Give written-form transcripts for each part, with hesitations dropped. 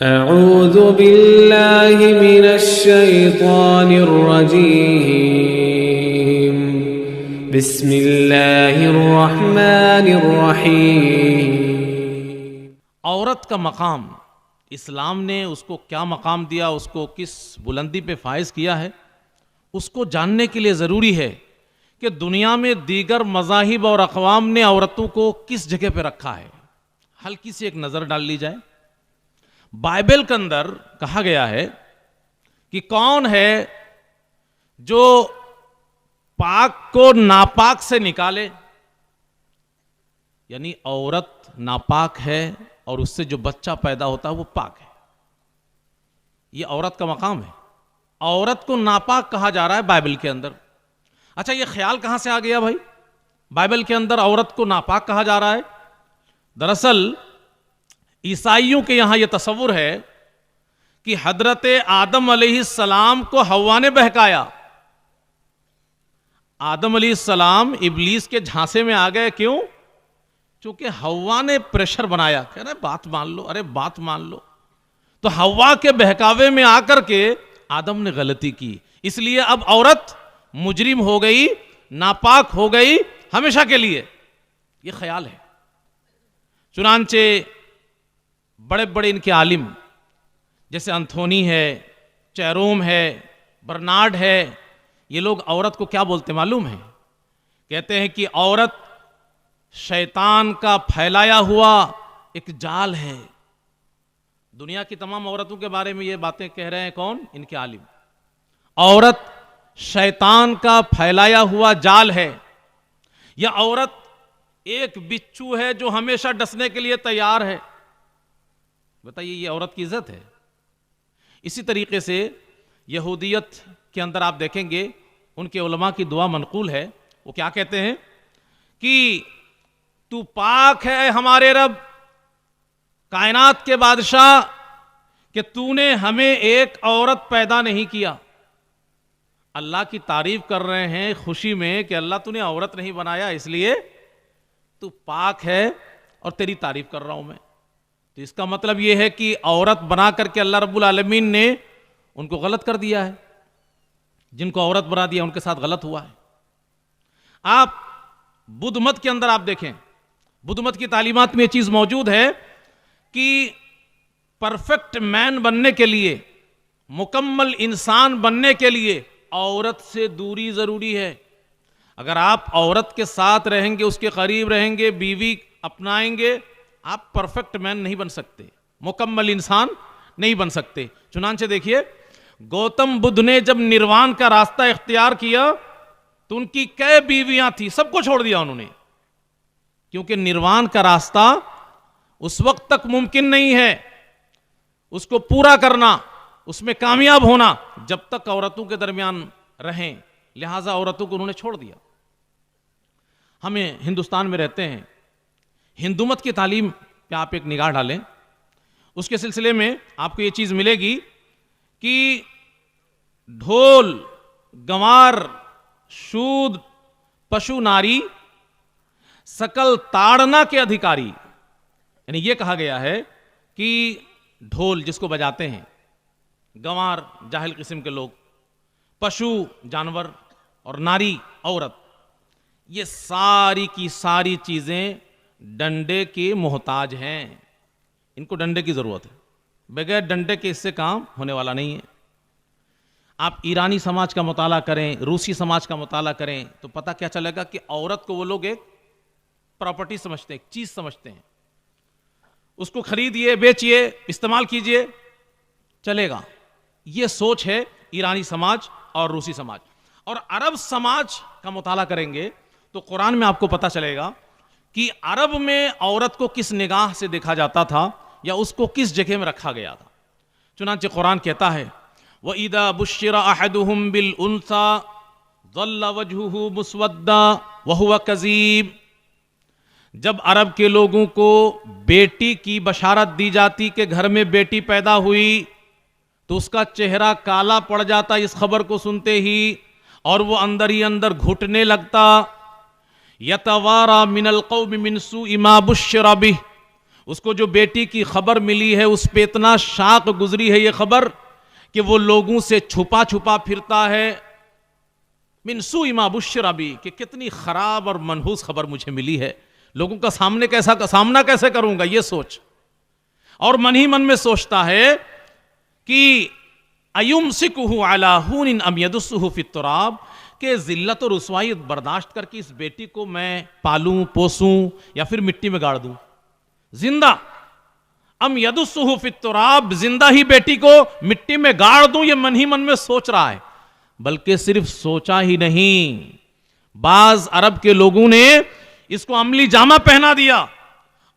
अऊज़ु बिल्लाहि मिनश्शैतानिर्रजीम बिस्मिल्लाहिर्रहमानिर्रहीम। औरत का मकाम, इस्लाम ने उसको क्या मकाम दिया, उसको किस बुलंदी पे फाइज किया है, उसको जानने के लिए ज़रूरी है कि दुनिया में दीगर मज़ाहिब और अक़वाम ने औरतों को किस जगह पे रखा है। हल्की सी एक नज़र डाल ली जाए। बाइबल के अंदर कहा गया है कि कौन है जो पाक को नापाक से निकाले, यानी औरत नापाक है और उससे जो बच्चा पैदा होता है वो पाक है। ये औरत का मकाम है। औरत को नापाक कहा जा रहा है बाइबल के अंदर। अच्छा, ये ख्याल कहां से आ गया भाई, बाइबल के अंदर औरत को नापाक कहा जा रहा है? दरअसल ईसाइयों के यहां यह तसव्वुर है कि हजरत आदम अलैहिस्सलाम को हव्वा ने बहकाया। आदम अलैहिस्सलाम इब्लीस के झांसे में आ गए। क्यों? क्योंकि हव्वा ने प्रेशर बनाया, कह रहे बात मान लो, अरे बात मान लो। तो हव्वा के बहकावे में आकर के आदम ने गलती की, इसलिए अब औरत मुजरिम हो गई, नापाक हो गई हमेशा के लिए। यह ख्याल है। चुनांचे बड़े बड़े इनके आलिम जैसे अंथोनी है, चेरोम है, बर्नार्ड है, ये लोग औरत को क्या बोलते मालूम है? कहते हैं कि औरत शैतान का फैलाया हुआ एक जाल है। दुनिया की तमाम औरतों के बारे में ये बातें कह रहे हैं कौन? इनके आलिम। औरत शैतान का फैलाया हुआ जाल है, या औरत एक बिच्छू है जो हमेशा डसने के लिए तैयार है। बताइए, ये औरत की इज्जत है? इसी तरीके से यहूदियत के अंदर आप देखेंगे उनके उलमा की दुआ मनकूल है। वो क्या कहते हैं कि तू पाक है हमारे रब, कायनात के बादशाह, कि तूने हमें एक औरत पैदा नहीं किया। अल्लाह की तारीफ कर रहे हैं खुशी में कि अल्लाह तूने औरत नहीं बनाया, इसलिए तू पाक है और तेरी तारीफ कर रहा हूं मैं। तो इसका मतलब यह है कि औरत बना करके अल्लाह रब्बुल आलमीन ने उनको गलत कर दिया है। जिनको औरत बना दिया उनके साथ गलत हुआ है। आप बुद्ध मत के अंदर आप देखें, बुद्ध मत की तालीमात में यह चीज मौजूद है कि परफेक्ट मैन बनने के लिए, मुकम्मल इंसान बनने के लिए औरत से दूरी जरूरी है। अगर आप औरत के साथ रहेंगे, उसके करीब रहेंगे, बीवी अपनाएंगे, आप परफेक्ट मैन नहीं बन सकते, मुकम्मल इंसान नहीं बन सकते। चुनांचे देखिए, गौतम बुद्ध ने जब निर्वाण का रास्ता इख्तियार किया तो उनकी कई बीवियां थी, सबको छोड़ दिया उन्होंने, क्योंकि निर्वाण का रास्ता उस वक्त तक मुमकिन नहीं है उसको पूरा करना, उसमें कामयाब होना, जब तक औरतों के दरमियान रहें। लिहाजा औरतों को उन्होंने छोड़ दिया। हमें हिंदुस्तान में रहते हैं, हिंदू मत की तालीम पे आप एक निगाह डालें, उसके सिलसिले में आपको ये चीज मिलेगी कि ढोल, गंवार, शूद, पशु, नारी सकल ताड़ना के अधिकारी। यानी ये कहा गया है कि ढोल जिसको बजाते हैं, गंवार जाहिल किस्म के लोग, पशु जानवर, और नारी औरत, ये सारी की सारी चीजें डंडे के मोहताज हैं। इनको डंडे की जरूरत है, बगैर डंडे के इससे काम होने वाला नहीं है। आप ईरानी समाज का मुताला करें, रूसी समाज का मुताला करें, तो पता क्या चलेगा कि औरत को वो लोग एक प्रॉपर्टी समझते हैं, एक चीज समझते हैं। उसको खरीदिए, बेचिए, इस्तेमाल कीजिए, चलेगा। ये सोच है ईरानी समाज और रूसी समाज। और अरब समाज का मुताला करेंगे तो कुरान में आपको पता चलेगा कि अरब में औरत को किस निगाह से देखा जाता था, या उसको किस जगह में रखा गया था। चुनांचे कुरान कहता है, व इदा बुश्शिरा अहदुहुम बिल उन्सा ज़ल्ला वजहुहु मुस्वद्दा व हुवा कज़ीब। जब अरब के लोगों को बेटी की बशारत दी जाती कि घर में बेटी पैदा हुई, तो उसका चेहरा काला पड़ जाता इस खबर को सुनते ही, और वो अंदर ही अंदर घुटने लगता। यतवारा मिनल कौम मिन सूइ मा बुश्शिरा बिह उसको जो बेटी की खबर मिली है उस पे इतना शाक गुजरी है ये खबर कि वो लोगों से छुपा छुपा फिरता है। मिनसू इमा बुश्रा भी, कि कितनी खराब और मनहूस खबर मुझे मिली है, लोगों का सामना कैसे करूंगा ये सोच। और मन ही मन में सोचता है कि अयुमसिकुहु अला हुनिन अम यदुस्सुहु फित तुराब, के जिल्लत और रुसवाई बर्दाश्त करके इस बेटी को मैं पालूं पोसूं या फिर मिट्टी में गाड़ दूं जिंदा। अम यदुस्सुहु फित तुराब, जिंदा ही बेटी को मिट्टी में गाड़ दूं, ये मन ही मन में सोच रहा है। बल्कि सिर्फ सोचा ही नहीं, बाज अरब के लोगों ने इसको अमली जामा पहना दिया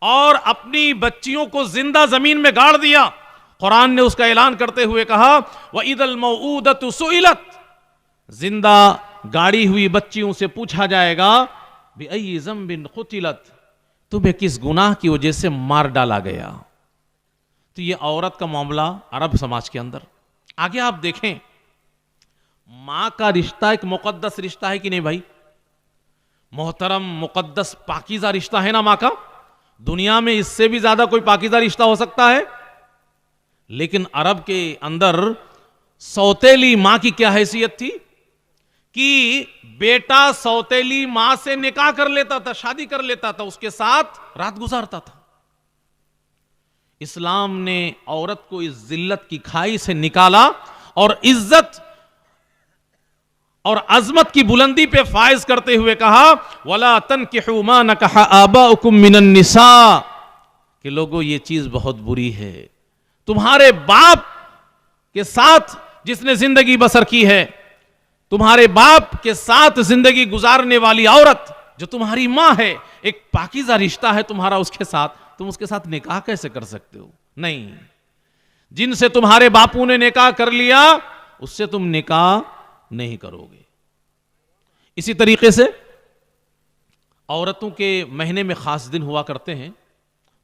और अपनी बच्चियों को जिंदा जमीन में गाड़ दिया। कुरान ने उसका ऐलान करते हुए कहा व इदल मऊदतु सुइलत, जिंदा गाड़ी हुई बच्चियों से पूछा जाएगा बिअय्यि ज़ंबिन क़ुतिलत, तुम्हें किस गुनाह की वजह से मार डाला गया। तो ये औरत का मामला अरब समाज के अंदर। आगे आप देखें, मां का रिश्ता एक मुकद्दस रिश्ता है कि नहीं भाई? मोहतरम मुकद्दस पाकीज़ा रिश्ता है ना मां का। दुनिया में इससे भी ज्यादा कोई पाकीज़ा रिश्ता हो सकता है? लेकिन अरब के अंदर सौतेली मां की क्या हैसियत थी कि बेटा सौतेली मां से निकाह कर लेता था, शादी कर लेता था, उसके साथ रात गुजारता था। इस्लाम ने औरत को इस जिल्लत की खाई से निकाला और इज्जत और अजमत की बुलंदी पे फायज करते हुए कहा वला तनकिहू मा नकहा आबाउकुम मिनन निसा, कि लोगों ये चीज बहुत बुरी है, तुम्हारे बाप के साथ जिसने जिंदगी बसर की है, तुम्हारे बाप के साथ जिंदगी गुजारने वाली औरत जो तुम्हारी मां है, एक पाकीज़ा रिश्ता है तुम्हारा उसके साथ, तुम उसके साथ निकाह कैसे कर सकते हो? नहीं, जिनसे तुम्हारे बापू ने निकाह कर लिया उससे तुम निकाह नहीं करोगे। इसी तरीके से औरतों के महीने में खास दिन हुआ करते हैं।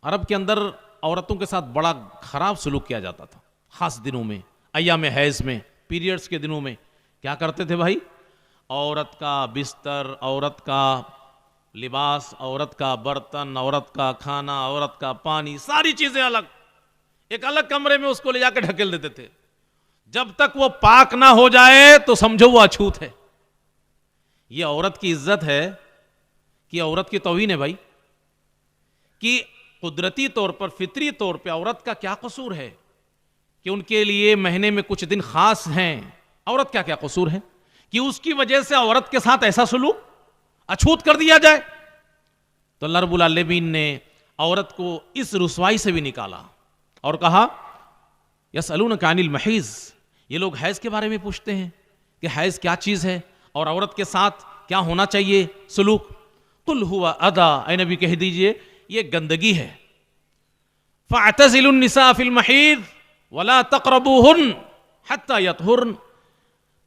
अरब के अंदर औरतों के साथ बड़ा खराब सलूक किया जाता था खास दिनों में, अय्याम हैज़ में, पीरियड्स के दिनों में। क्या करते थे भाई? औरत का बिस्तर, औरत का लिबास, औरत का बर्तन, औरत का खाना, औरत का पानी, सारी चीजें अलग, एक अलग कमरे में उसको ले जाकर ढकेल देते थे। जब तक वो पाक ना हो जाए तो समझो वो अछूत है। ये औरत की इज्जत है कि औरत की तौहीन है भाई? कि कुदरती तौर पर, फितरी तौर पर औरत का क्या कसूर है कि उनके लिए महीने में कुछ दिन खास हैं? औरत क्या क्या कसूर है कि उसकी वजह से औरत के साथ ऐसा सलूक अछूत कर दिया जाए? तो अल्लाह रब्बुल आलमीन ने औरत को इस रुसवाई से भी निकाला और कहा यसअलूनका अनिल महीज़, ये लोग हैज़ के बारे में पूछते हैं कि हैज़ क्या चीज़ है और औरत के साथ क्या होना चाहिए सलूक। कुल हुवा अदा, ऐ नबी कह दीजिए ये गंदगी है। फ़अतज़िलुन निसा फ़िल महीज़ वला तक़रबूहुन हत्ता यतहुरन,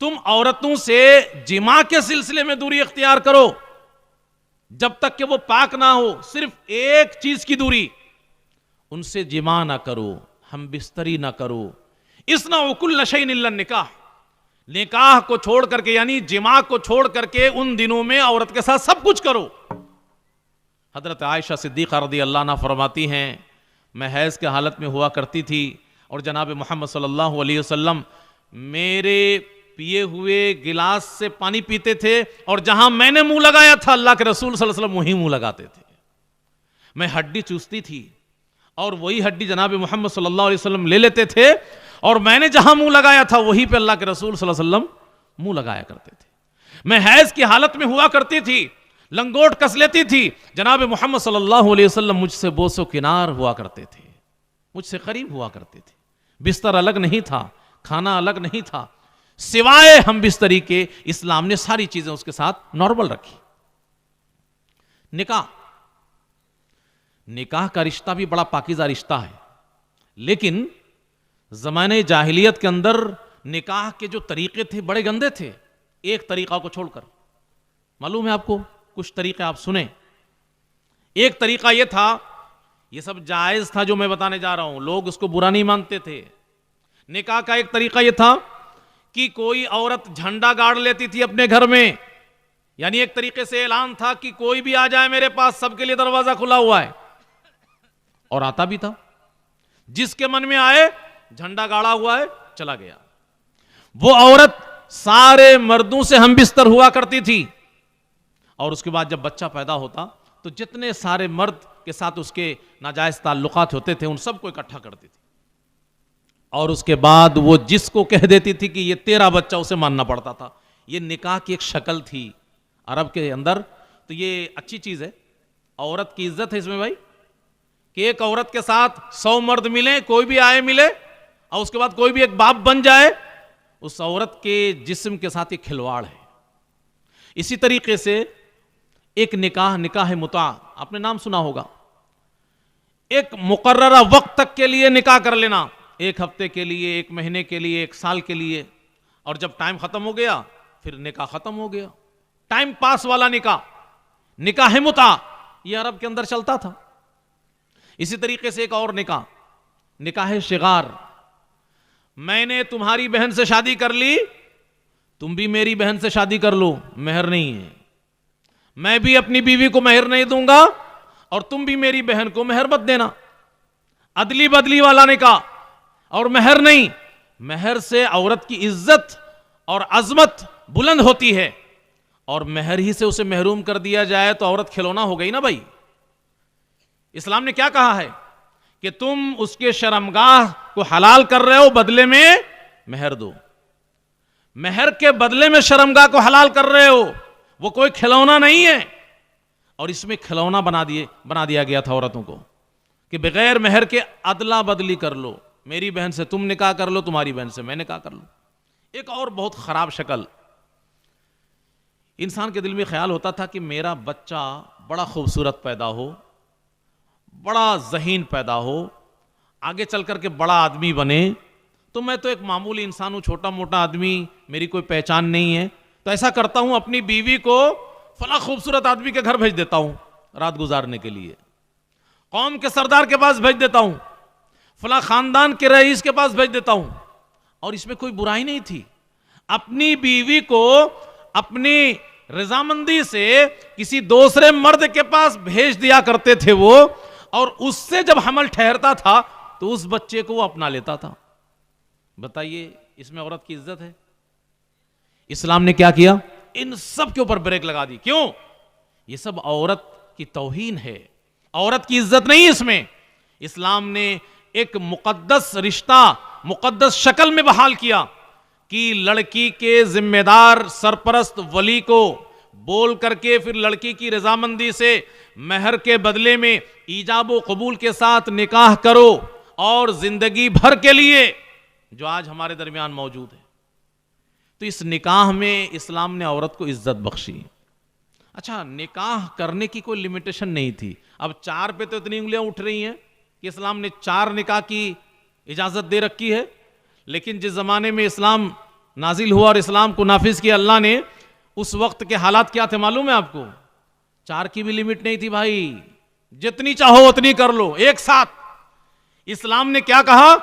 तुम औरतों से जिमा के सिलसिले में दूरी इख्तियार करो जब तक कि वो पाक ना हो। सिर्फ एक चीज की दूरी, उनसे जिमा ना करो, हम बिस्तरी ना करो। इसना कुल्ल शैइन इल्ला निकाह, निकाह को छोड़ करके यानी जिमा को छोड़ करके उन दिनों में औरत के साथ सब कुछ करो। हजरत आयशा सिद्दीक़ा रज़ी अल्लाह अन्हा फरमाती हैं, मैं हैज़ के हालत में हुआ करती थी और जनाब मोहम्मद सल्लल्लाहु अलैहि वसल्लम मेरे पिए हुए गिलास से पानी पीते थे और जहां मैंने मुंह लगाया था अल्लाह के रसूल सल्लल्लाहु अलैहि वसल्लम वहीं मुंह लगाते थे। मैं हड्डी चूसती थी और वही हड्डी जनाब मोहम्मद सल्लल्लाहु अलैहि वसल्लम ले लेते थे और मैंने जहां मुंह लगाया था वहीं पे अल्लाह के रसूल सल्लल्लाहु अलैहि वसल्लम मुंह लगाया करते थे। मैं हैज़ की हालत में हुआ करती थी, लंगोट कस लेती थी, जनाब मोहम्मद सल्लल्लाहु अलैहि वसल्लम मुझसे बोसो किनार हुआ करते थे, मुझसे करीब हुआ करते थे। बिस्तर अलग नहीं था, खाना अलग नहीं था, सिवाय हम बिस्तरी के इस्लाम ने सारी चीजें उसके साथ नॉर्मल रखी। निकाह, निकाह का रिश्ता भी बड़ा पाकीज़ा रिश्ता है, लेकिन ज़माने जाहिलियत के अंदर निकाह के जो तरीके थे बड़े गंदे थे, एक तरीका को छोड़कर। मालूम है आपको, कुछ तरीके आप सुने। एक तरीका यह था, यह सब जायज था जो मैं बताने जा रहा हूं, लोग उसको बुरा नहीं मानते थे। निकाह का एक तरीका यह था कि कोई औरत झंडा गाड़ लेती थी अपने घर में, यानी एक तरीके से ऐलान था कि कोई भी आ जाए मेरे पास, सबके लिए दरवाजा खुला हुआ है। और आता भी था। जिसके मन में आए झंडा गाड़ा हुआ है, चला गया। वो औरत सारे मर्दों से हम बिस्तर हुआ करती थी, और उसके बाद जब बच्चा पैदा होता तो जितने सारे मर्द के साथ उसके नाजायज ताल्लुकात होते थे उन सबको इकट्ठा करती थी, और उसके बाद वो जिसको कह देती थी कि ये तेरा बच्चा, उसे मानना पड़ता था। ये निकाह की एक शक्ल थी अरब के अंदर। तो ये अच्छी चीज है, औरत की इज्जत है इसमें भाई, कि एक औरत के साथ 100 मर्द मिले, कोई भी आए मिले, और उसके बाद कोई भी एक बाप बन जाए, उस औरत के जिस्म के साथ एक खिलवाड़ है। इसी तरीके से एक निकाह मुता, आपने नाम सुना होगा। एक मुकर्ररा वक्त तक के लिए निकाह कर लेना, 1 हफ्ते के लिए, 1 महीने के लिए, 1 साल के लिए, और जब टाइम खत्म हो गया फिर निकाह खत्म हो गया। टाइम पास वाला निकाह मुता, यह अरब के अंदर चलता था। इसी तरीके से एक और निकाह शिगार, मैंने तुम्हारी बहन से शादी कर ली, तुम भी मेरी बहन से शादी कर लो, मेहर नहीं है। मैं भी अपनी बीवी को मेहर नहीं दूंगा और तुम भी मेरी बहन को मेहर मत देना। अदली बदली वाला निकाह, और मेहर नहीं। मेहर से औरत की इज्जत और अजमत बुलंद होती है, और मेहर ही से उसे महरूम कर दिया जाए तो औरत खिलौना हो गई ना भाई। इस्लाम ने क्या कहा है कि तुम उसके शर्मगाह को हलाल कर रहे हो, बदले में मेहर दो। मेहर के बदले में शर्मगाह को हलाल कर रहे हो, वो कोई खिलौना नहीं है। और इसमें खिलौना बना दिया गया था औरतों को कि बगैर मेहर के अदला बदली कर लो, मेरी बहन से तुम निकाह कर लो, तुम्हारी बहन से मैं निकाह कर लो। एक और बहुत खराब शक्ल, इंसान के दिल में ख्याल होता था कि मेरा बच्चा बड़ा खूबसूरत पैदा हो, बड़ा ज़हीन पैदा हो, आगे चल करके बड़ा आदमी बने, तो मैं तो एक मामूली इंसान हूं, छोटा मोटा आदमी, मेरी कोई पहचान नहीं है, तो ऐसा करता हूं अपनी बीवी को फला खूबसूरत आदमी के घर भेज देता हूं रात गुजारने के लिए, कौम के सरदार के पास भेज देता हूं, फला खानदान के रईस के पास भेज देता हूं। और इसमें कोई बुराई नहीं थी। अपनी बीवी को अपनी रजामंदी से किसी दूसरे मर्द के पास भेज दिया करते थे वो, और उससे जब हमल ठहरता था तो उस बच्चे को वो अपना लेता था। बताइए इसमें औरत की इज्जत है? इस्लाम ने क्या किया? इन सब के ऊपर ब्रेक लगा दी। क्यों? ये सब औरत की तौहीन है, औरत की इज्जत नहीं इसमें। इस्लाम ने एक मुकद्दस रिश्ता मुकद्दस शक्ल में बहाल किया कि लड़की के जिम्मेदार सरपरस्त वली को बोल करके फिर लड़की की रजामंदी से मेहर के बदले में ईजाब व कबूल के साथ निकाह करो, और जिंदगी भर के लिए, जो आज हमारे दरमियान मौजूद है। तो इस निकाह में इस्लाम ने औरत को इज्जत बख्शी। अच्छा, निकाह करने की कोई लिमिटेशन नहीं थी। अब 4 पे तो इतनी उंगलियां उठ रही हैं कि इस्लाम ने 4 निकाह की इजाजत दे रखी है, लेकिन जिस जमाने में इस्लाम नाजिल हुआ और इस्लाम को नाफिज किया अल्लाह ने, उस वक्त के हालात क्या थे मालूम है आपको? 4 की भी लिमिट नहीं थी भाई, जितनी चाहो उतनी कर लो एक साथ। इस्लाम ने क्या कहा?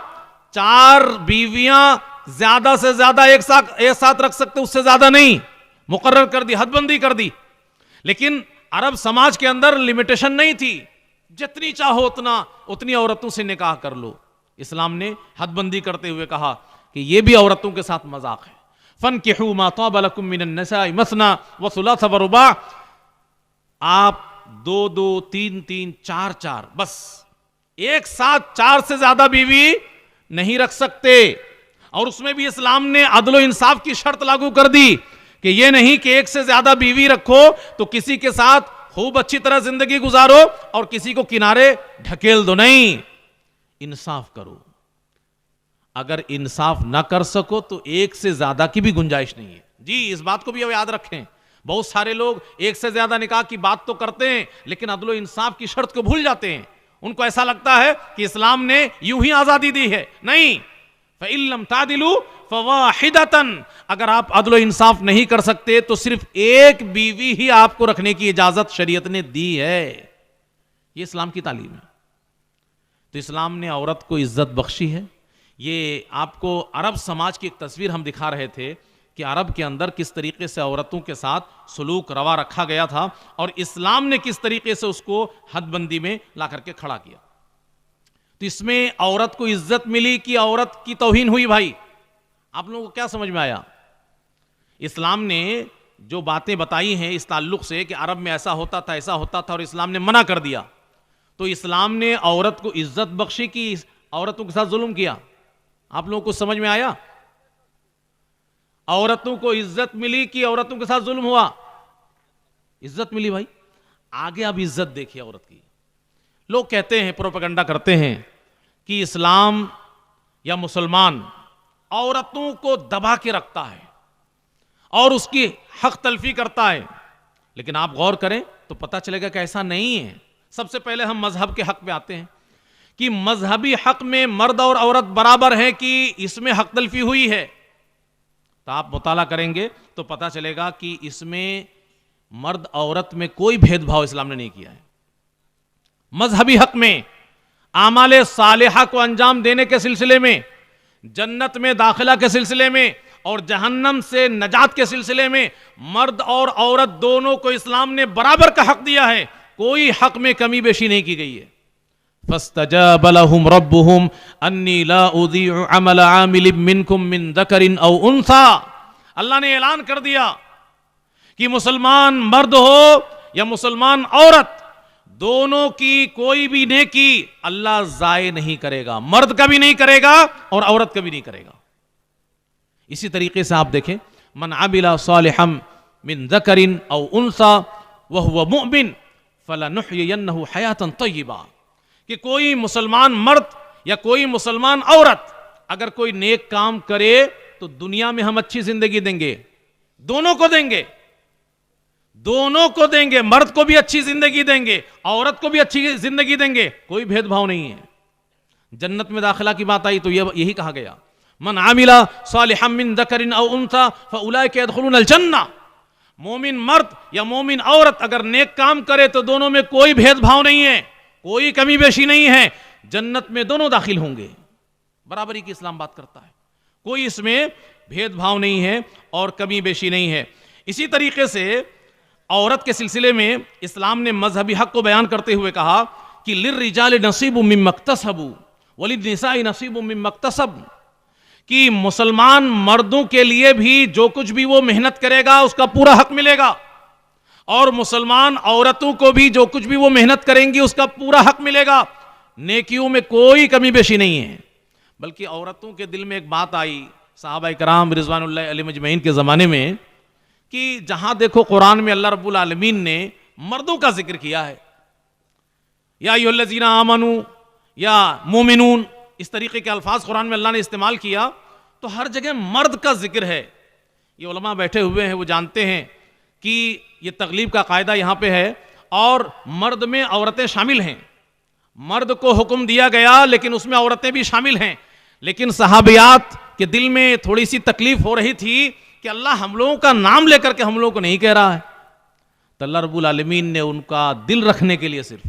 4 बीवियां ज्यादा से ज्यादा एक साथ रख सकते, उससे ज्यादा नहीं, मुकर्रर कर दी, हदबंदी कर दी। लेकिन अरब समाज के अंदर लिमिटेशन नहीं थी, जितनी चाहो उतनी औरतों से निकाह कर लो। इस्लाम ने हदबंदी करते हुए कहा कि यह भी औरतों के साथ मजाक है। फनकिहू मा ताब लकुम मिनन निसाई मसना व सुलासा व रुबा, आप 2-2, 3-3, 4-4, बस एक साथ 4 से ज्यादा बीवी नहीं रख सकते। और उसमें भी इस्लाम ने अदलो इंसाफ की शर्त लागू कर दी कि यह नहीं कि एक से ज्यादा बीवी रखो तो किसी के साथ खूब अच्छी तरह जिंदगी गुजारो और किसी को किनारे ढकेल दो, नहीं, इंसाफ करो। अगर इंसाफ ना कर सको तो एक से ज्यादा की भी गुंजाइश नहीं है। जी, इस बात को भी अब याद रखें। बहुत सारे लोग एक से ज्यादा निकाह की बात तो करते हैं, लेकिन अदलो इंसाफ की शर्त को भूल जाते हैं। उनको ऐसा लगता है कि इस्लाम ने यूं ही आजादी दी है। नहीं, फ़इल्लम तादिलू फ़वाहिदतन, अगर आप अदलो इंसाफ नहीं कर सकते तो सिर्फ एक बीवी ही आपको रखने की इजाजत शरीयत ने दी है। ये इस्लाम की तालीम है। तो इस्लाम ने औरत को इज्जत बख्शी है। ये आपको अरब समाज की एक तस्वीर हम दिखा रहे थे कि अरब के अंदर किस तरीके से औरतों के साथ सलूक रवा रखा गया था और इस्लाम ने किस तरीके से उसको हदबंदी में ला करके खड़ा किया। तो इसमें औरत को इज्जत मिली कि औरत की तौहीन हुई? भाई आप लोगों को क्या समझ में आया? इस्लाम ने जो बातें बताई हैं इस ताल्लुक से कि अरब में ऐसा होता था, ऐसा होता था, और इस्लाम ने मना कर दिया, तो इस्लाम ने औरत को इज्जत बख्शी कि औरतों के साथ जुल्म किया? आप लोगों को समझ में आया? औरतों को इज्जत मिली कि औरतों के साथ जुल्म हुआ? इज्जत मिली भाई। आगे आप इज्जत देखिए औरत की। लोग कहते हैं, प्रोपेगेंडा करते हैं कि इस्लाम या मुसलमान औरतों को दबा के रखता है और उसकी हक तलफी करता है, लेकिन आप गौर करें तो पता चलेगा कि ऐसा नहीं है। सबसे पहले हम मजहब के हक पे आते हैं कि मजहबी हक में मर्द और औरत बराबर हैं कि इसमें हक तलफी हुई है? तो आप मुताला करेंगे तो पता चलेगा कि इसमें मर्द औरत में कोई भेदभाव इस्लाम ने नहीं किया है। मजहबी हक में, आमाले सालेहा को अंजाम देने के सिलसिले में, जन्नत में दाखिला के सिलसिले में और जहन्नम से नजात के सिलसिले में मर्द और औरत दोनों को इस्लाम ने बराबर का हक दिया है। कोई हक में कमी बेशी नहीं की गई है। फस्तजाब लहुम रब्बुहुम अन्नी ला उदीउ अमल आमिलिन मिनकुम मिन ज़करिन औ उन्सा। अल्लाह ने ऐलान कर दिया कि मुसलमान मर्द हो या मुसलमान औरत, दोनों की कोई भी नेकी अल्लाह जाये नहीं करेगा। मर्द का भी नहीं करेगा और औरत का भी नहीं करेगा। इसी तरीके से आप देखें, मन आमिला सालिहम मिन ज़करिन औ उन्सा व हुवा मुमिन फलनुहयिन्नहु हयातन तय्यिबा, कि कोई मुसलमान मर्द या कोई मुसलमान औरत अगर कोई नेक काम करे तो दुनिया में हम अच्छी जिंदगी देंगे। दोनों को देंगे, दोनों को देंगे। मर्द को भी अच्छी जिंदगी देंगे, औरत को भी अच्छी जिंदगी देंगे। कोई भेदभाव नहीं है। जन्नत में दाखिला की बात आई तो यही कहा गया, मन आमिला सालिहम मिन ज़करिन औ उन्सा फउलाइका यदखुलूनल जन्नह। मोमिन मर्द या मोमिन औरत अगर नेक काम करे तो दोनों में कोई भेदभाव नहीं है, कोई कमी बेशी नहीं है, जन्नत में दोनों दाखिल होंगे। बराबरी की इस्लाम बात करता है, कोई इसमें भेदभाव नहीं है और कमी बेशी नहीं है। इसी तरीके से औरत के सिलसिले में इस्लाम ने मजहबी हक को बयान करते हुए कहा कि लिर्रिजाल नसीबुम मिम्मा इक्तसबू वलिन्निसाई नसीबुम मिम्मा इक्तसब, कि मुसलमान मर्दों के लिए भी जो कुछ भी वो मेहनत करेगा उसका पूरा हक मिलेगा, और मुसलमान औरतों को भी जो कुछ भी वो मेहनत करेंगी उसका पूरा हक मिलेगा। नेकियों में कोई कमी बेशी नहीं है। बल्कि औरतों के दिल में एक बात आई सहाबा किराम रिज़वानुल्लाह अलैहिम अजमईन के ज़माने में कि जहां देखो कुरान में अल्लाह रब्बुल आलमीन ने मर्दों का जिक्र किया है, या अय्युहल्लज़ीना आमनू या मोमिनून, इस तरीके के अल्फाज कुरान में अल्लाह ने इस्तेमाल किया, तो हर जगह मर्द का जिक्र है। ये उलमा बैठे हुए हैं, वो जानते हैं कि ये तगलीब का कायदा यहाँ पे है और मर्द में औरतें शामिल हैं। मर्द को हुक्म दिया गया लेकिन उसमें औरतें भी शामिल हैं। लेकिन सहाबियात के दिल में थोड़ी सी तकलीफ हो रही थी कि अल्लाह हम लोगों का नाम लेकर के हम लोगों को नहीं कह रहा है। तो अल्लाह रब्बुल आलमीन ने उनका दिल रखने के लिए, सिर्फ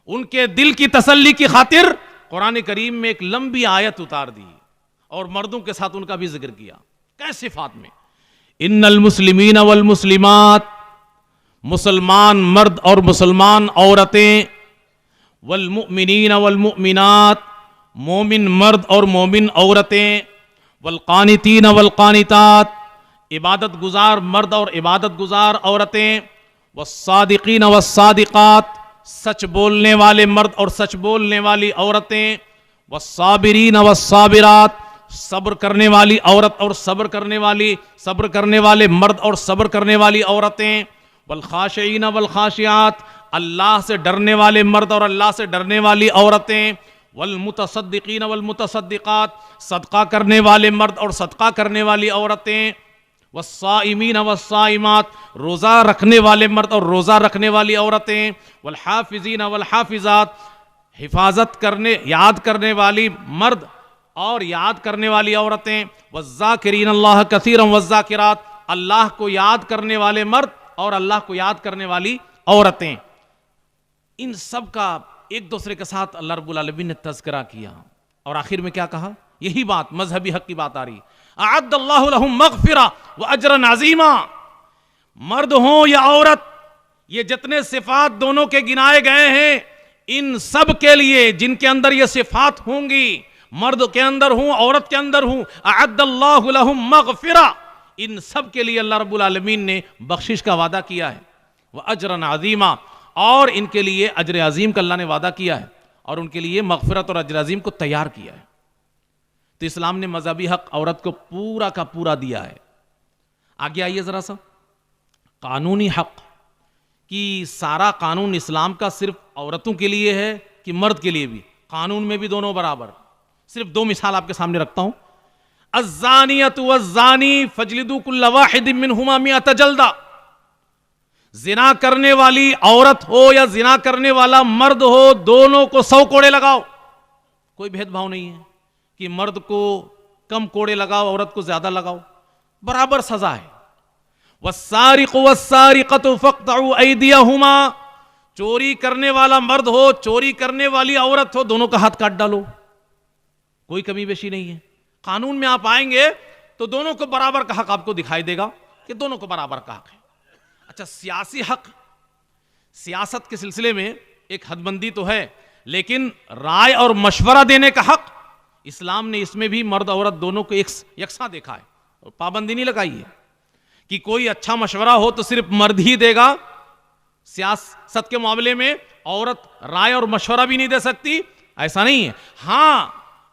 उनके दिल की तसल्ली की खातिर कुरान करीम में एक लंबी आयत उतार दी और मर्दों के साथ उनका भी जिक्र किया। कैसे सिफात में, इन्नल मुस्लिमीन वल मुस्लिमात, मुसलमान मर्द और मुसलमान औरतें, वल मुमिनीन वल मुमिनात, मोमिन मर्द और मोमिन औरतें, वल कानितीन वल कानितात, इबादत गुजार मर्द और इबादत गुजार औरतें, वस्सादिकीन वस्सादिकात, सच बोलने वाले मर्द और सच बोलने वाली औरतें, वस्साबिरीन वस्साबिरात, सब्र करने वाली औरत और सब्र करने वाले मर्द और सब्र करने वाली औरतें, वल खाशिईन वल खाशियात, अल्लाह से डरने वाले मर्द और अल्लाह से डरने वाली औरतें, वल मुतसद्दिकीन वल मुतसद्दिकात, सदका करने वाले मर्द और सदका करने वाली औरतें, वस्साइमीन वस्साइमात, रोज़ा रखने वाले मर्द और रोज़ा रखने वाली औरतें, वल हाफिजीन वल हाफिजात, हिफाजत करने याद करने वाली मर्द और याद करने वाली औरतें, वज़्ज़ाकिरीन अल्लाह कसीरन वज़्ज़ाकिरात, अल्लाह को याद करने वाले मर्द और अल्लाह को याद करने वाली औरतें। इन सब का एक दूसरे के साथ अल्लाह रब्बुल आलमीन ने तज़किरा किया और आखिर में क्या कहा, यही बात मजहबी हक की बात आ रही, अअद्दल्लाहु लहुम मग़फ़िरा व अजरन अज़ीमा। मर्द हो या औरत, ये जितने सिफात दोनों के गिनाए गए हैं, इन सब के लिए जिनके अंदर ये सिफात होंगी, मर्द के अंदर हूं, औरत के अंदर हूं, अअद्दल्लाहु लहुम मगफिरा, इन सब के लिए अल्लाह रब्बुल आलमीन ने बख्शिश का वादा किया है, वह अजरन अजीमा, और इनके लिए अजर अजीम का अल्लाह ने वादा किया है, और उनके लिए मगफिरत और अजर अजीम को तैयार किया है। तो इस्लाम ने मजहबी हक औरत को पूरा का पूरा दिया है। आगे आइए जरा सा, कानूनी हक, कि सारा कानून इस्लाम का सिर्फ औरतों के लिए है कि मर्द के लिए भी? कानून में भी दोनों बराबर। सिर्फ दो मिसाल आपके सामने रखता हूं। अज़्ज़ानियतु वज़्ज़ानी फजलिदू कुल्ल वाहिदिम मिनहुमा मिअत जल्दा, जिना करने वाली औरत हो या जिना करने वाला मर्द हो, दोनों को 100 कोड़े लगाओ। कोई भेदभाव नहीं है कि मर्द को कम कोड़े लगाओ, औरत को ज्यादा लगाओ, बराबर सजा है। वस्सारिक़ु वस्सारिक़तु फ़क़्तउ ऐदियहुमा, चोरी करने वाला मर्द हो, चोरी करने वाली औरत हो, दोनों का हाथ काट डालो, कोई कमी बेशी नहीं है। कानून में आप आएंगे तो दोनों को बराबर का हक आपको दिखाई देगा कि दोनों को बराबर का हक है। अच्छा, सियासी हक, सियासत के सिलसिले में एक हदबंदी तो है, लेकिन राय और मशवरा देने का हक इस्लाम ने इसमें भी मर्द औरत दोनों को एक यकसा देखा है और पाबंदी नहीं लगाई है कि कोई अच्छा मशवरा हो तो सिर्फ मर्द ही देगा, सियासत के मामले में औरत राय और मशवरा भी नहीं दे सकती, ऐसा नहीं है। हां,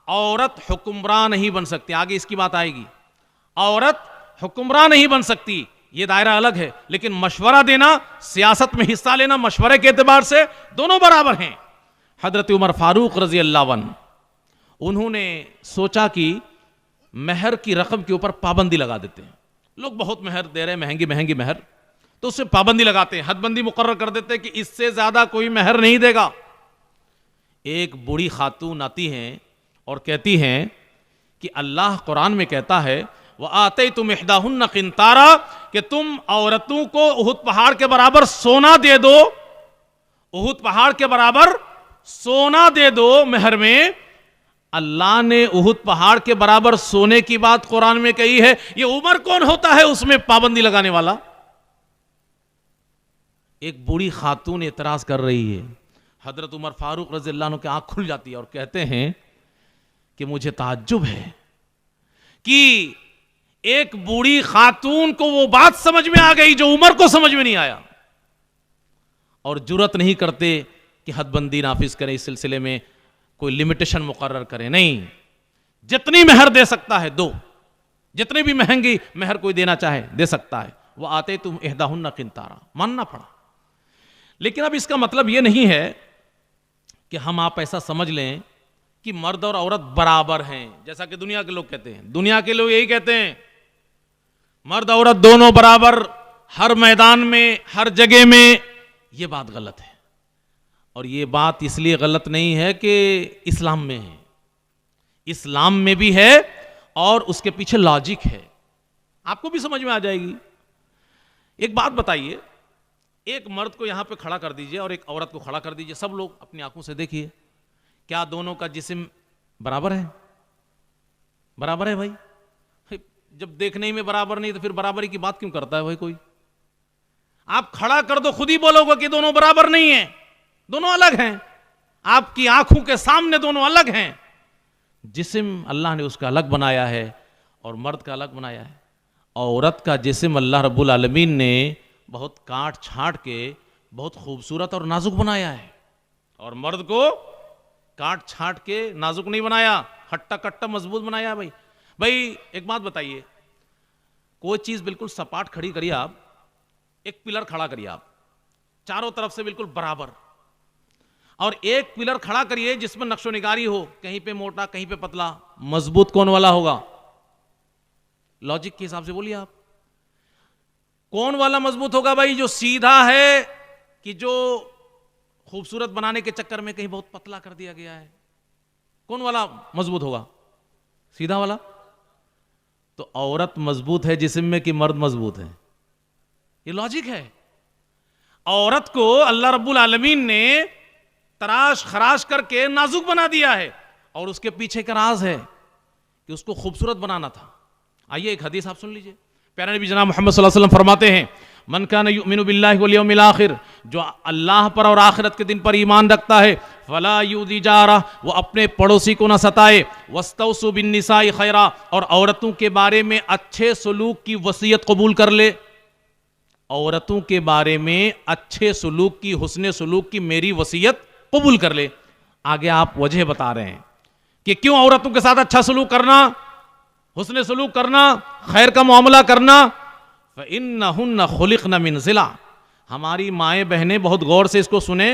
औरत हुक्मरान नहीं बन सकती, आगे इसकी बात आएगी। औरत हुक्मरान नहीं बन सकती, यह दायरा अलग है, लेकिन मशवरा देना, सियासत में हिस्सा लेना, मशवरे के एतबार से दोनों बराबर हैं। हजरत उमर फारूक रजी अल्लाह अन्हु, उन्होंने सोचा कि महर की रकम के ऊपर पाबंदी लगा देते हैं। लोग बहुत महर दे रहे हैं, महंगी महंगी महर, तो उससे पाबंदी लगाते हैं, हदबंदी मुकर्रर कर देते हैं कि इससे ज्यादा कोई महर नहीं देगा। एक बूढ़ी खातून आती हैं और कहती हैं कि अल्लाह कुरान में कहता है, वह आते तुम इहदाहुन्ना किंतारा, कि तुम औरतों को उहुद पहाड़ के बराबर सोना दे दो, उहुद पहाड़ के बराबर सोना दे दो महर में। अल्लाह ने उहुद पहाड़ के बराबर सोने की बात कुरान में कही है, ये उमर कौन होता है उसमें पाबंदी लगाने वाला? एक बूढ़ी खातून एतराज कर रही है। हजरत उमर फारूक रज़ी अल्लाह अन्हु की आंख खुल जाती है और कहते हैं कि मुझे ताज्जुब है कि एक बूढ़ी खातून को वो बात समझ में आ गई जो उमर को समझ में नहीं आया, और जुर्रत नहीं करते कि हदबंदी नाफिज करें, इस सिलसिले में कोई लिमिटेशन मुकर्रर करें। नहीं, जितनी महर दे सकता है दो, जितनी भी महंगी महर कोई देना चाहे दे सकता है। वह आते तुम इहदाहुन्ना किंतारा, मानना पड़ा। लेकिन अब इसका मतलब यह नहीं है कि हम आप ऐसा समझ लें कि मर्द और औरत बराबर हैं, जैसा कि दुनिया के लोग कहते हैं। दुनिया के लोग यही कहते हैं, मर्द औरत दोनों बराबर, हर मैदान में, हर जगह में। यह बात गलत है, और यह बात इसलिए गलत नहीं है कि इस्लाम में है, इस्लाम में भी है और उसके पीछे लॉजिक है, आपको भी समझ में आ जाएगी। एक बात बताइए, एक मर्द को यहां पे खड़ा कर दीजिए और एक औरत को खड़ा कर दीजिए, सब लोग अपनी आंखों से देखिए, क्या दोनों का जिस्म बराबर है? बराबर है भाई? जब देखने ही में बराबर नहीं तो फिर बराबरी की बात क्यों करता है भाई कोई? आप खड़ा कर दो, खुद ही बोलोगे कि दोनों बराबर नहीं है, दोनों अलग हैं, आपकी आंखों के सामने दोनों अलग हैं। जिस्म अल्लाह ने उसका अलग बनाया है और मर्द का अलग बनाया है। औरत का जिस्म अल्लाह रब्बुल आलमीन ने बहुत काट छांट के बहुत खूबसूरत और नाजुक बनाया है, और मर्द को काट छांट के नाजुक नहीं बनाया, हट्टा कट्टा मजबूत बनाया है। भाई एक बात बताइए, कोई चीज बिल्कुल सपाट खड़ी करिए आप, एक पिलर खड़ा करिए आप चारों तरफ से बिल्कुल बराबर, और एक पिलर खड़ा करिए जिसमें नक्शो निगारी हो, कहीं पे मोटा कहीं पे पतला, मजबूत कौन वाला होगा? लॉजिक के हिसाब से बोलिए आप, कौन वाला मजबूत होगा भाई? जो सीधा है कि जो खूबसूरत बनाने के चक्कर में कहीं बहुत पतला कर दिया गया है? कौन वाला मजबूत होगा? सीधा वाला। तो औरत मजबूत है जिस्म में कि मर्द मजबूत है? ये लॉजिक है। औरत को अल्लाह रब्बुल आलमीन ने तराश खराश करके नाजुक बना दिया है, और उसके पीछे का राज है कि उसको खूबसूरत बनाना था। आइए एक हदीस आप सुन लीजिए। प्यारे नबी जनाब मोहम्मद सल्लल्लाहु अलैहि वसल्लम फरमाते हैं, मन कान युमिनु बिल्लाहि वल यौमिल आखिर, जो अल्लाह पर और आखिरत के दिन पर ईमान रखता है, फला युदी जारा, वो अपने पड़ोसी को ना सताए, वस्तौसु बिन निसाई खैरा, और औरतों के बारे में अच्छे सलूक की वसीयत कबूल कर ले। औरतों के बारे में अच्छे सलूक की, हुस्ने सलूक की मेरी वसीयत कबूल कर ले। आगे आप वजह बता रहे हैं कि क्यों औरतों के साथ अच्छा सलूक करना, हुस्ने सलूक करना, खैर का मामला करना। फ़इन्नहुन्ना खुलिक़ना मिन ज़िला। हमारी माएँ बहनें बहुत गौर से इसको सुने,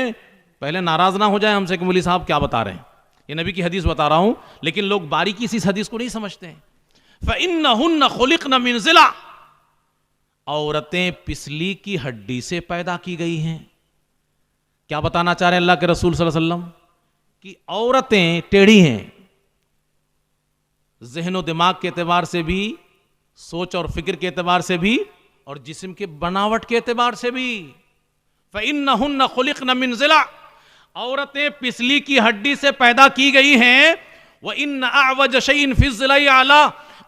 पहले नाराज ना हो जाए हमसे कि मौलवी साहब क्या बता रहे हैं, ये नबी की हदीस बता रहा हूं, लेकिन लोग बारीकी से इस हदीस को नहीं समझते हैं। फ़इन्नहुन्ना खुलिक़ना मिन ज़िला, औरतें पिसली की हड्डी से पैदा की गई हैं। क्या बताना चाह रहे हैं अल्लाह के रसूल सल्लल्लाहु अलैहि वसल्लम? कि औरतें टेढ़ी हैं, ज़हन दिमाग के एतबार से भी, सोच और फिक्र के एतबार से भी, और जिस्म के बनावट के एतबार से भी। फ़इन्नहुन्ना खुलिक़ना मिन ज़िला, औरतें पिसली की हड्डी से पैदा की गई हैं। व इन्न अअवज शैइन फ़ी ज़िलाई आला,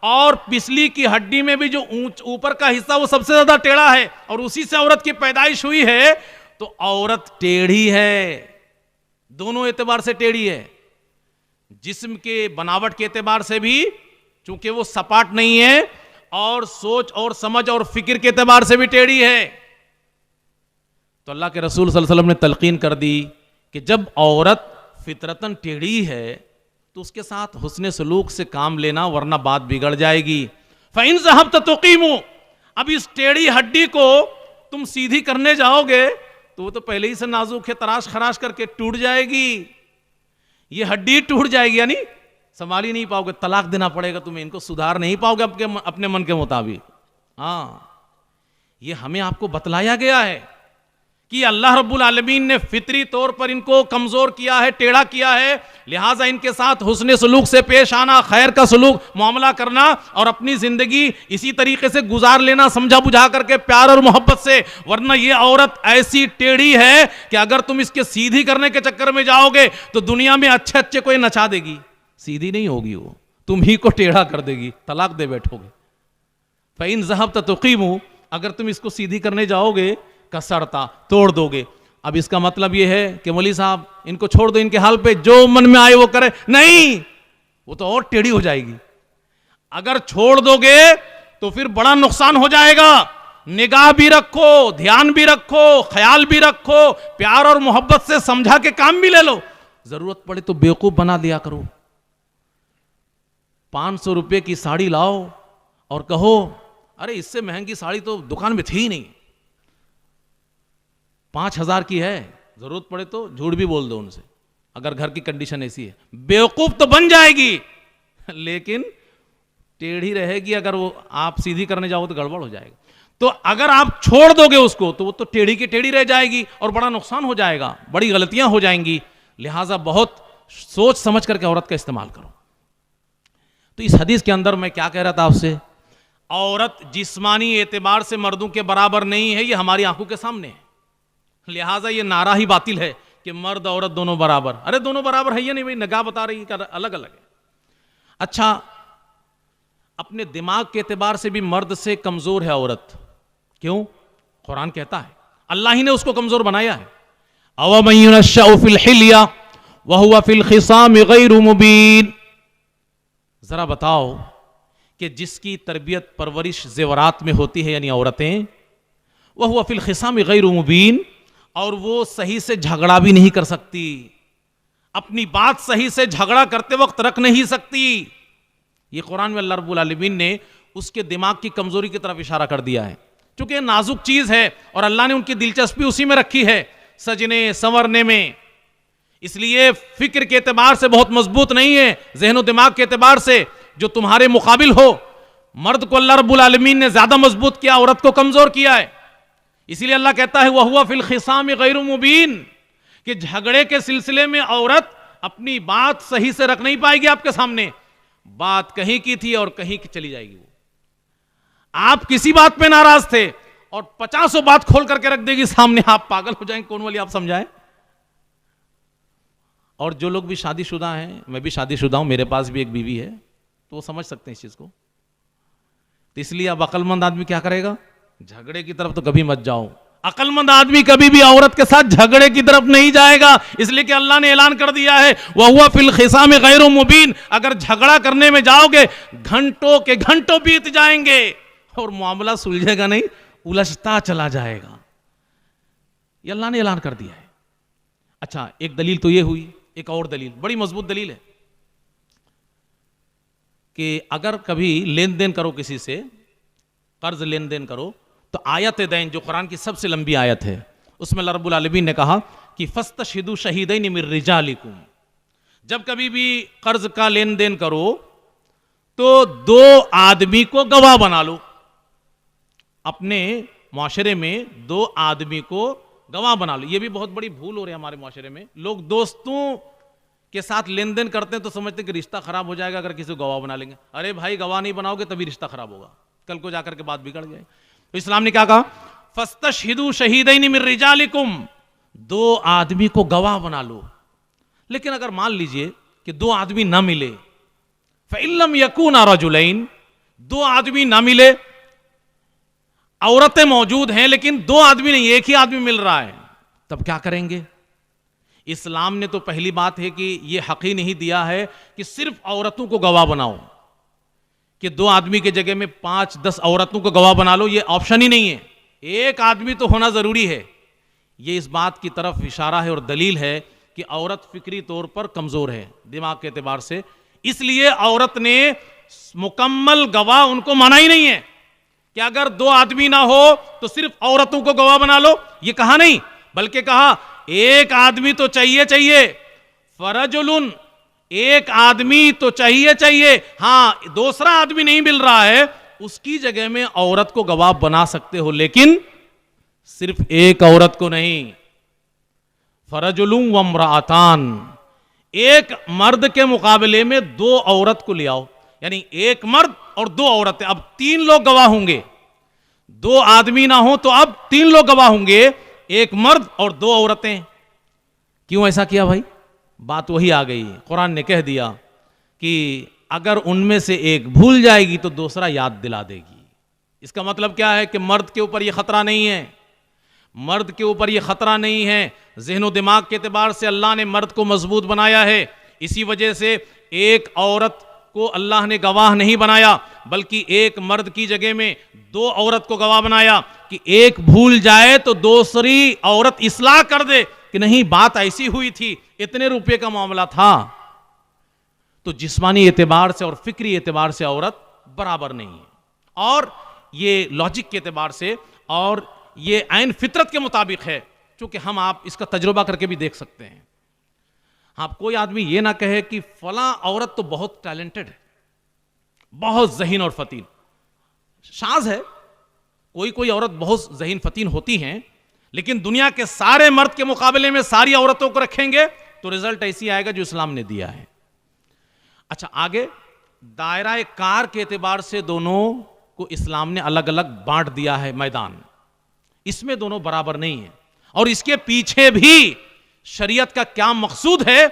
और पिसली की हड्डी में भी जो ऊपर का हिस्सा वो सबसे ज्यादा टेढ़ा है, और उसी से औरत की पैदाइश हुई है, तो औरत टेढ़ी है, दोनों एतबार से टेढ़ी है। जिस्म के बनावट के एतबार से भी, चूंकि वो सपाट नहीं है, और सोच और समझ और फिक्र के एतबार से भी टेढ़ी है। तो अल्लाह के रसूल सल्लल्लाहु अलैहि वसल्लम ने तलकीन कर दी कि जब औरत फितरतन टेढ़ी है तो उसके साथ हुस्ने सलूक से काम लेना, वरना बात बिगड़ जाएगी। फ़इन ज़हब्त तुक़ीमु, अब इस टेढ़ी हड्डी को तुम सीधी करने जाओगे तो वो तो पहले ही से नाजुक है, तराश खराश करके टूट जाएगी, ये हड्डी टूट जाएगी, यानी संभाल ही नहीं पाओगे, तलाक देना पड़ेगा तुम्हें, इनको सुधार नहीं पाओगे अपने मन के मुताबिक। हाँ, ये हमें आपको बतलाया गया है कि अल्लाह रब्बुल आलमीन ने फितरी तौर पर इनको कमजोर किया है, टेढ़ा किया है, लिहाजा इनके साथ हुस्ने सलूक से पेश आना, खैर का सलूक मामला करना, और अपनी जिंदगी इसी तरीके से गुजार लेना, समझा बुझा करके, प्यार और मोहब्बत से। वरना ये औरत ऐसी टेढ़ी है कि अगर तुम इसके सीधी करने के चक्कर में जाओगे तो दुनिया में अच्छे अच्छे कोई नचा देगी, सीधी नहीं होगी, वो तुम ही को टेढ़ा कर देगी, तलाक दे बैठोगे। फ़इन ज़हब्त तुक़ीमु, अगर तुम इसको सीधी करने जाओगे, कसरता, तोड़ दोगे। अब इसका मतलब यह है कि मौलवी साहब इनको छोड़ दो, इनके हाल पे जो मन में आए वो करे, नहीं, वो तो और टेढ़ी हो जाएगी। अगर छोड़ दोगे तो फिर बड़ा नुकसान हो जाएगा। निगाह भी रखो, ध्यान भी रखो, ख्याल भी रखो, प्यार और मोहब्बत से समझा के काम भी ले लो, जरूरत पड़े तो बेवकूफ बना दिया करो। 500 रुपए की साड़ी लाओ और कहो अरे इससे महंगी साड़ी तो दुकान में थी ही नहीं, 5000 की है, जरूरत पड़े तो झूठ भी बोल दो उनसे, अगर घर की कंडीशन ऐसी है। बेवकूफ तो बन जाएगी लेकिन टेढ़ी रहेगी, अगर वो आप सीधी करने जाओ तो गड़बड़ हो जाएगा। तो अगर आप छोड़ दोगे उसको तो वो तो टेढ़ी की टेढ़ी रह जाएगी और बड़ा नुकसान हो जाएगा, बड़ी गलतियां हो जाएंगी। लिहाजा बहुत सोच समझ करके औरत का इस्तेमाल करो। तो इस हदीस के अंदर मैं क्या कह रहा था आपसे, औरत जिस्मानी एतबार से मर्दों के बराबर नहीं है, ये हमारी आंखों के सामने है। लिहाजा ये नारा ही बातिल है कि मर्द औरत दोनों बराबर। अरे दोनों बराबर है या नहीं भाई, निगाह बता रही है अलग अलग है। अच्छा, अपने दिमाग के एतबार से भी मर्द से कमजोर है औरत। क्यों? कुरान कहता है, अल्लाह ही ने उसको कमजोर बनाया है। अवमन युनश्शअ फिल हिलिया व हुवा फिल खिसाम गैर मुबीन। जरा बताओ कि जिसकी तरबियत परवरिश जेवरात में होती है, यानी औरतें, वह हुआ फिल खिसाम गैर मुबीन, और वो सही से झगड़ा भी नहीं कर सकती, अपनी बात सही से झगड़ा करते वक्त रख नहीं सकती। ये कुरान में अल्लाह रब्बुल आलमीन ने उसके दिमाग की कमजोरी की तरफ इशारा कर दिया है, क्योंकि नाजुक चीज है और अल्लाह ने उनकी दिलचस्पी उसी में रखी है, सजने संवरने में। इसलिए फिक्र के एतबार से बहुत मजबूत नहीं है, ज़हन दिमाग के एतबार से जो तुम्हारे मुकाबिल हो। मर्द को अल्लाह रब्बुल आलमीन ने ज्यादा मजबूत किया, औरत को कमजोर किया है। इसीलिए अल्लाह कहता है वह हुआ फिल खिसाम गैर मुबीन, कि झगड़े के सिलसिले में औरत अपनी बात सही से रख नहीं पाएगी आपके सामने, बात कहीं की थी और कहीं की चली जाएगी। वो आप किसी बात पे नाराज थे और 50 बात खोल करके रख देगी सामने, आप पागल हो जाएंगे, कौन वाली आप समझाएं। और जो लोग भी शादीशुदा हैं, मैं भी शादीशुदा हूं, मेरे पास भी एक बीवी है, तो वो समझ सकते हैं इस चीज को। तो इसलिए अब अक्लमंद आदमी क्या करेगा? झगड़े की तरफ तो कभी मत जाओ। अक्लमंद आदमी कभी भी औरत के साथ झगड़े की तरफ नहीं जाएगा, इसलिए कि अल्लाह ने ऐलान कर दिया है वह हुआ फिल खिसाम गैर मुबीन, अगर झगड़ा करने में जाओगे घंटों के घंटों बीत जाएंगे और मामला सुलझेगा नहीं, उलझता चला जाएगा। ये अल्लाह ने ऐलान कर दिया है। अच्छा, एक दलील तो ये हुई, एक और दलील बड़ी मजबूत दलील है कि अगर कभी लेन देन करो किसी से, कर्ज लेन देन करो, तो आयत दैन जो कुरान की सबसे लंबी आयत है उसमें अल्लाह रब्बुल आलमीन ने कहा कि फस्तशहिदू शहीदैन मिन रिजालिकुम, जब कभी भी कर्ज का लेन देन करो तो 2 आदमी को गवाह बना लो। अपने मुआशरे में 2 आदमी को गवाह बना लो। ये भी बहुत बड़ी भूल हो रही है हमारे मुआशरे में। लोग दोस्तों के साथ लेन देन करते हैं तो समझते हैं कि रिश्ता खराब हो जाएगा अगर किसी को गवाह बना लेंगे। अरे भाई, गवाह नहीं बनाओगे तभी रिश्ता खराब होगा, कल को जाकर के बात बिगड़ जाए। तो इस्लाम ने क्या कहा? फस्तशहिदू शहीदैन मिन रिजालिकुम, 2 आदमी को गवाह बना लो। लेकिन अगर मान लीजिए कि 2 आदमी ना मिले, फ़इल्लम यकूना रजुलैन, 2 आदमी ना मिले, औरतें मौजूद हैं लेकिन 2 आदमी नहीं, एक ही आदमी मिल रहा है, तब क्या करेंगे? इस्लाम ने तो पहली बात है कि यह हक ही नहीं दिया है कि सिर्फ औरतों को गवाह बनाओ, कि 2 आदमी के जगह में 5-10 औरतों को गवाह बना लो, यह ऑप्शन ही नहीं है। एक आदमी तो होना जरूरी है। यह इस बात की तरफ इशारा है और दलील है कि औरत फिक्री तौर पर कमजोर है दिमाग के एतबार से, इसलिए औरत ने मुकम्मल गवाह उनको माना ही नहीं है कि अगर 2 आदमी ना हो तो सिर्फ औरतों को गवाह बना लो। यह कहा नहीं, बल्कि कहा एक आदमी तो चाहिए, फरजुलुन, एक आदमी तो चाहिए। हां, दूसरा आदमी नहीं मिल रहा है, उसकी जगह में औरत को गवाह बना सकते हो, लेकिन सिर्फ एक औरत को नहीं। फरजुलुम वम्रातान, एक मर्द के मुकाबले में 2 औरत को ले आओ, यानी एक मर्द और 2 औरतें। अब 3 लोग गवाह होंगे, 2 आदमी ना हो तो अब 3 लोग गवाह होंगे, एक मर्द और 2 औरतें। क्यों ऐसा किया भाई? बात वही आ गई, कुरान ने कह दिया कि अगर उनमें से एक भूल जाएगी तो दूसरा याद दिला देगी। इसका मतलब क्या है कि मर्द के ऊपर यह खतरा नहीं है, मर्द के ऊपर यह खतरा नहीं है। ज़हन और दिमाग के एतबार से अल्लाह ने मर्द को मजबूत बनाया है, इसी वजह से एक औरत को अल्लाह ने गवाह नहीं बनाया, बल्कि एक मर्द की जगह में 2 औरत को गवाह बनाया कि एक भूल जाए तो दूसरी औरत इस्लाह कर दे कि नहीं, बात ऐसी हुई थी, इतने रुपए का मामला था। तो जिस्मानी एतबार से और फिक्री एतबार से औरत बराबर नहीं है, और ये लॉजिक के एतबार से और ये ऐन फितरत के मुताबिक है, क्योंकि हम आप इसका तजुर्बा करके भी देख सकते हैं। आप कोई आदमी ये ना कहे कि फला औरत तो बहुत टैलेंटेड है, बहुत ज़हीन और फतीन। शाज़ है, कोई औरत बहुत ज़हीन फतीन होती हैं, लेकिन दुनिया के सारे मर्द के मुकाबले में सारी औरतों को रखेंगे तो रिजल्ट ऐसी आएगा जो इस्लाम ने दिया है। अच्छा, आगे दायरा कार के एतबार से दोनों को इस्लाम ने अलग अलग बांट दिया है मैदान, इसमें दोनों बराबर नहीं है। और इसके पीछे भी शरीयत का क्या मकसूद है,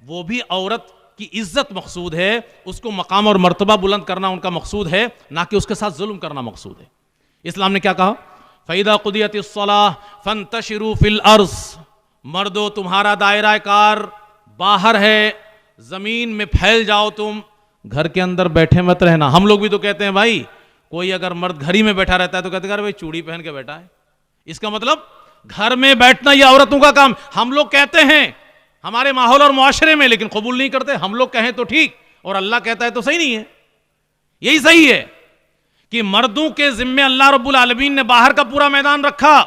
वो भी औरत की इज्जत मकसूद है, उसको मकाम और मर्तबा बुलंद करना उनका मकसूद है, ना कि उसके साथ जुल्म करना मकसूद है। इस्लाम ने क्या कहा? फ़इदा क़ुदियतिस्सलाह फ़ंतशिरू फ़िल अर्ज़, मर्दो तुम्हारा दायरा कार बाहर है, जमीन में फैल जाओ, तुम घर के अंदर बैठे मत रहना। हम लोग भी तो कहते हैं भाई, कोई अगर मर्द घर ही में बैठा रहता है तो कहते हैं भाई चूड़ी पहन के बैठा है, इसका मतलब घर में बैठना ये औरतों का काम। हम लोग कहते हैं हमारे माहौल और मुआशरे में, लेकिन कबूल नहीं करते। हम लोग कहें तो ठीक, और अल्लाह कहता है तो सही नहीं है। यही सही है कि मर्दों के जिम्मे अल्लाह रब्बुल आलमीन ने बाहर का पूरा मैदान रखा।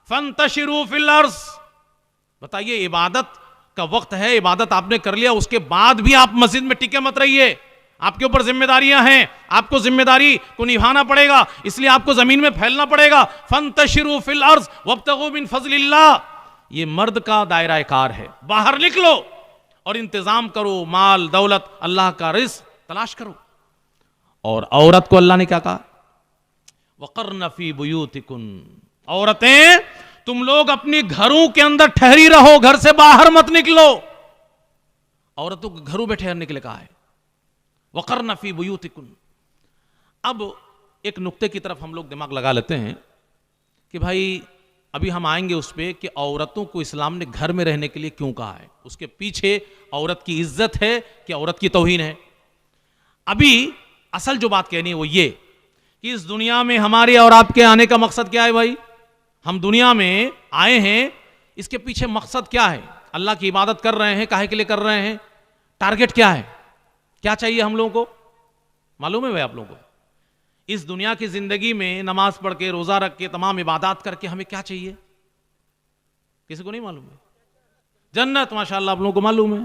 फंतशिरू फिल अर्ज़, बताइए इबादत का वक्त है, इबादत आपने कर लिया, उसके बाद भी आप मस्जिद में टिके मत रहिए। आपके ऊपर जिम्मेदारियां हैं, आपको जिम्मेदारी को निभाना पड़ेगा, इसलिए आपको जमीन में फैलना पड़ेगा। फंतशिरू फिल अर्ज़ वब्तगू मिन फज़लिल्लाह, ये मर्द का दायरा कार है। बाहर निकलो और इंतजाम करो, माल दौलत, अल्लाह का रिज़्क़ तलाश करो। और औरत को अल्लाह ने क्या कहा? वक़र्न फ़ी बुयूतिकुन, औरतें तुम लोग अपने घरों के अंदर ठहरी रहो, घर से बाहर मत निकलो। औरतों को घरों में ठहरने के लिए कहा है, वक़र्न फ़ी बुयूतिकुन। अब एक नुक्ते की तरफ हम लोग दिमाग लगा लेते हैं कि भाई अभी हम आएंगे उस पर कि औरतों को इस्लाम ने घर में रहने के लिए क्यों कहा है, उसके पीछे औरत की इज्जत है कि औरत की तौहीन है। अभी असल जो बात कहनी है वो ये कि इस दुनिया में हमारे और आपके आने का मकसद क्या है भाई। हम दुनिया में आए हैं, इसके पीछे मकसद क्या है, अल्लाह की इबादत कर रहे हैं, काहे के लिए कर रहे हैं, टारगेट क्या है, क्या चाहिए हम लोगों को, मालूम है भाई आप लोगों को। इस दुनिया की जिंदगी में नमाज पढ़ के, रोजा रख के, तमाम इबादत करके हमें क्या चाहिए, किसी को नहीं मालूम है। जन्नत माशाअल्लाह आप लोगों को मालूम है।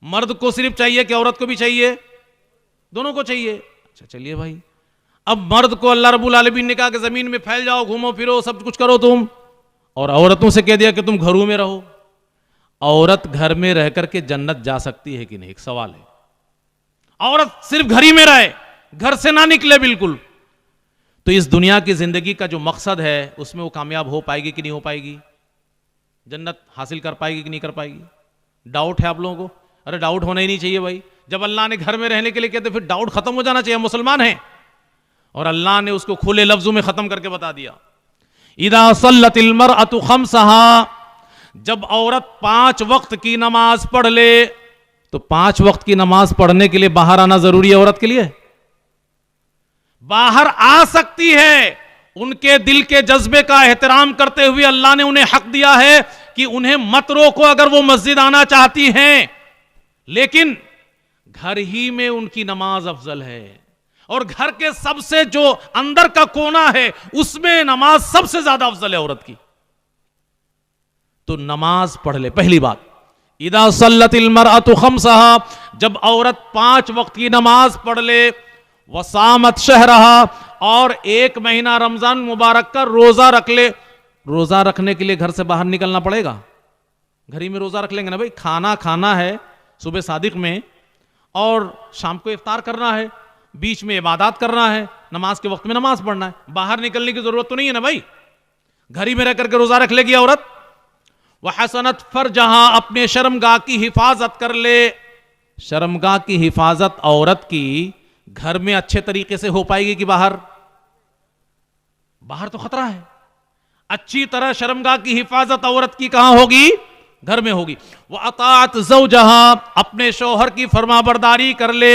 मर्द को सिर्फ चाहिए कि औरत को भी चाहिए, दोनों को चाहिए। अच्छा चलिए भाई, अब मर्द को अल्लाह रब्बुल आलमीन ने कहा कि जमीन में फैल जाओ, घूमो फिरो, सब कुछ करो तुम, और औरतों से कह दिया कि तुम घरों में रहो। औरत घर में रह करके जन्नत जा सकती है कि नहीं, एक सवाल है। औरत सिर्फ घर ही में रहे, घर से ना निकले बिल्कुल, तो इस दुनिया की जिंदगी का जो मकसद है उसमें वो कामयाब हो पाएगी कि नहीं हो पाएगी, जन्नत हासिल कर पाएगी कि नहीं कर पाएगी। डाउट है आप लोगों को? अरे डाउट होना ही नहीं चाहिए भाई। जब अल्लाह ने घर में रहने के लिए कहते फिर डाउट खत्म हो जाना चाहिए, मुसलमान हैं। और अल्लाह ने उसको खुले लफ्जों में खत्म करके बता दिया, इदा सल्लतिल मरअतु खम्सहा, जब औरत 5 वक्त की नमाज पढ़ ले, तो 5 वक्त की नमाज पढ़ने के लिए बाहर आना जरूरी है औरत के लिए? बाहर आ सकती है, उनके दिल के जज्बे का एहतराम करते हुए अल्लाह ने उन्हें हक दिया है कि उन्हें मत रोको अगर वो मस्जिद आना चाहती हैं, लेकिन घर ही में उनकी नमाज अफजल है। और घर के सबसे जो अंदर का कोना है उसमें नमाज सबसे ज्यादा अफजल है औरत की। तो नमाज पढ़ ले, पहली बात। इदा सल्लतिल मरअतु खम्सहा, जब औरत 5 वक्त की नमाज पढ़ ले, वसामत शहरहा, और 1 महीना रमजान मुबारक का रोजा रख ले। रोजा रखने के लिए घर से बाहर निकलना पड़ेगा? घर ही में रोजा रख लेंगे ना भाई। खाना खाना है सुबह सादिक में, और शाम को इफ्तार करना है, बीच में इबादत करना है, नमाज के वक्त में नमाज पढ़ना है, बाहर निकलने की जरूरत तो नहीं है ना भाई। घर ही में रह करके रोजा रख लेगी औरत। वह हसनत फरजहा, अपने शर्मगाह की हिफाजत कर ले। शर्मगाह की हिफाजत औरत की घर में अच्छे तरीके से हो पाएगी कि बाहर? बाहर तो खतरा है। अच्छी तरह शर्मगाह की हिफाजत औरत की कहां होगी? घर में होगी। वह अतात ज़ौजहा, अपने शौहर की फरमाबरदारी कर ले।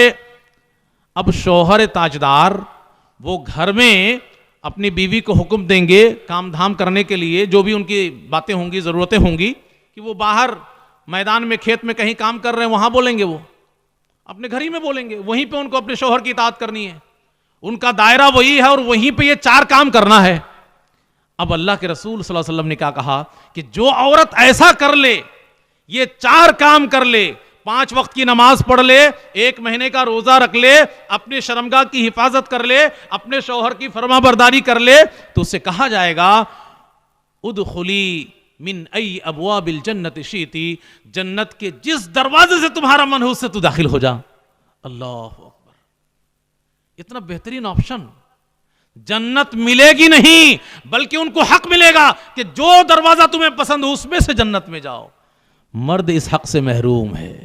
अब शौहर ताजदार वो घर में अपनी बीवी को हुक्म देंगे काम धाम करने के लिए, जो भी उनकी बातें होंगी, जरूरतें होंगी, कि वो बाहर मैदान में, खेत में कहीं काम कर रहे हैं, वहां बोलेंगे, वो अपने घर ही में बोलेंगे, वहीं पे उनको अपने शौहर की इताअत करनी है। उनका दायरा वही है और वहीं पे ये 4 काम करना है। अब अल्लाह के रसूल सल्लल्लाहु अलैहि वसल्लम ने क्या कहा कि जो औरत ऐसा कर ले, ये 4 काम कर ले, 5 वक्त की नमाज पढ़ ले, 1 महीने का रोजा रख ले, अपने शर्मगाह की हिफाजत कर ले, अपने शौहर की फरमाबरदारी कर ले, तो उससे कहा जाएगा उदखुली मिन अई अबवाबिल जन्नति शीती, जन्नत के जिस दरवाजे से तुम्हारा मन हो उससे तू दाखिल हो जा। अल्लाह अकबर, इतना बेहतरीन ऑप्शन। जन्नत मिलेगी नहीं, बल्कि उनको हक मिलेगा कि जो दरवाजा तुम्हें पसंद हो उसमें से जन्नत में जाओ। मर्द इस हक से महरूम है।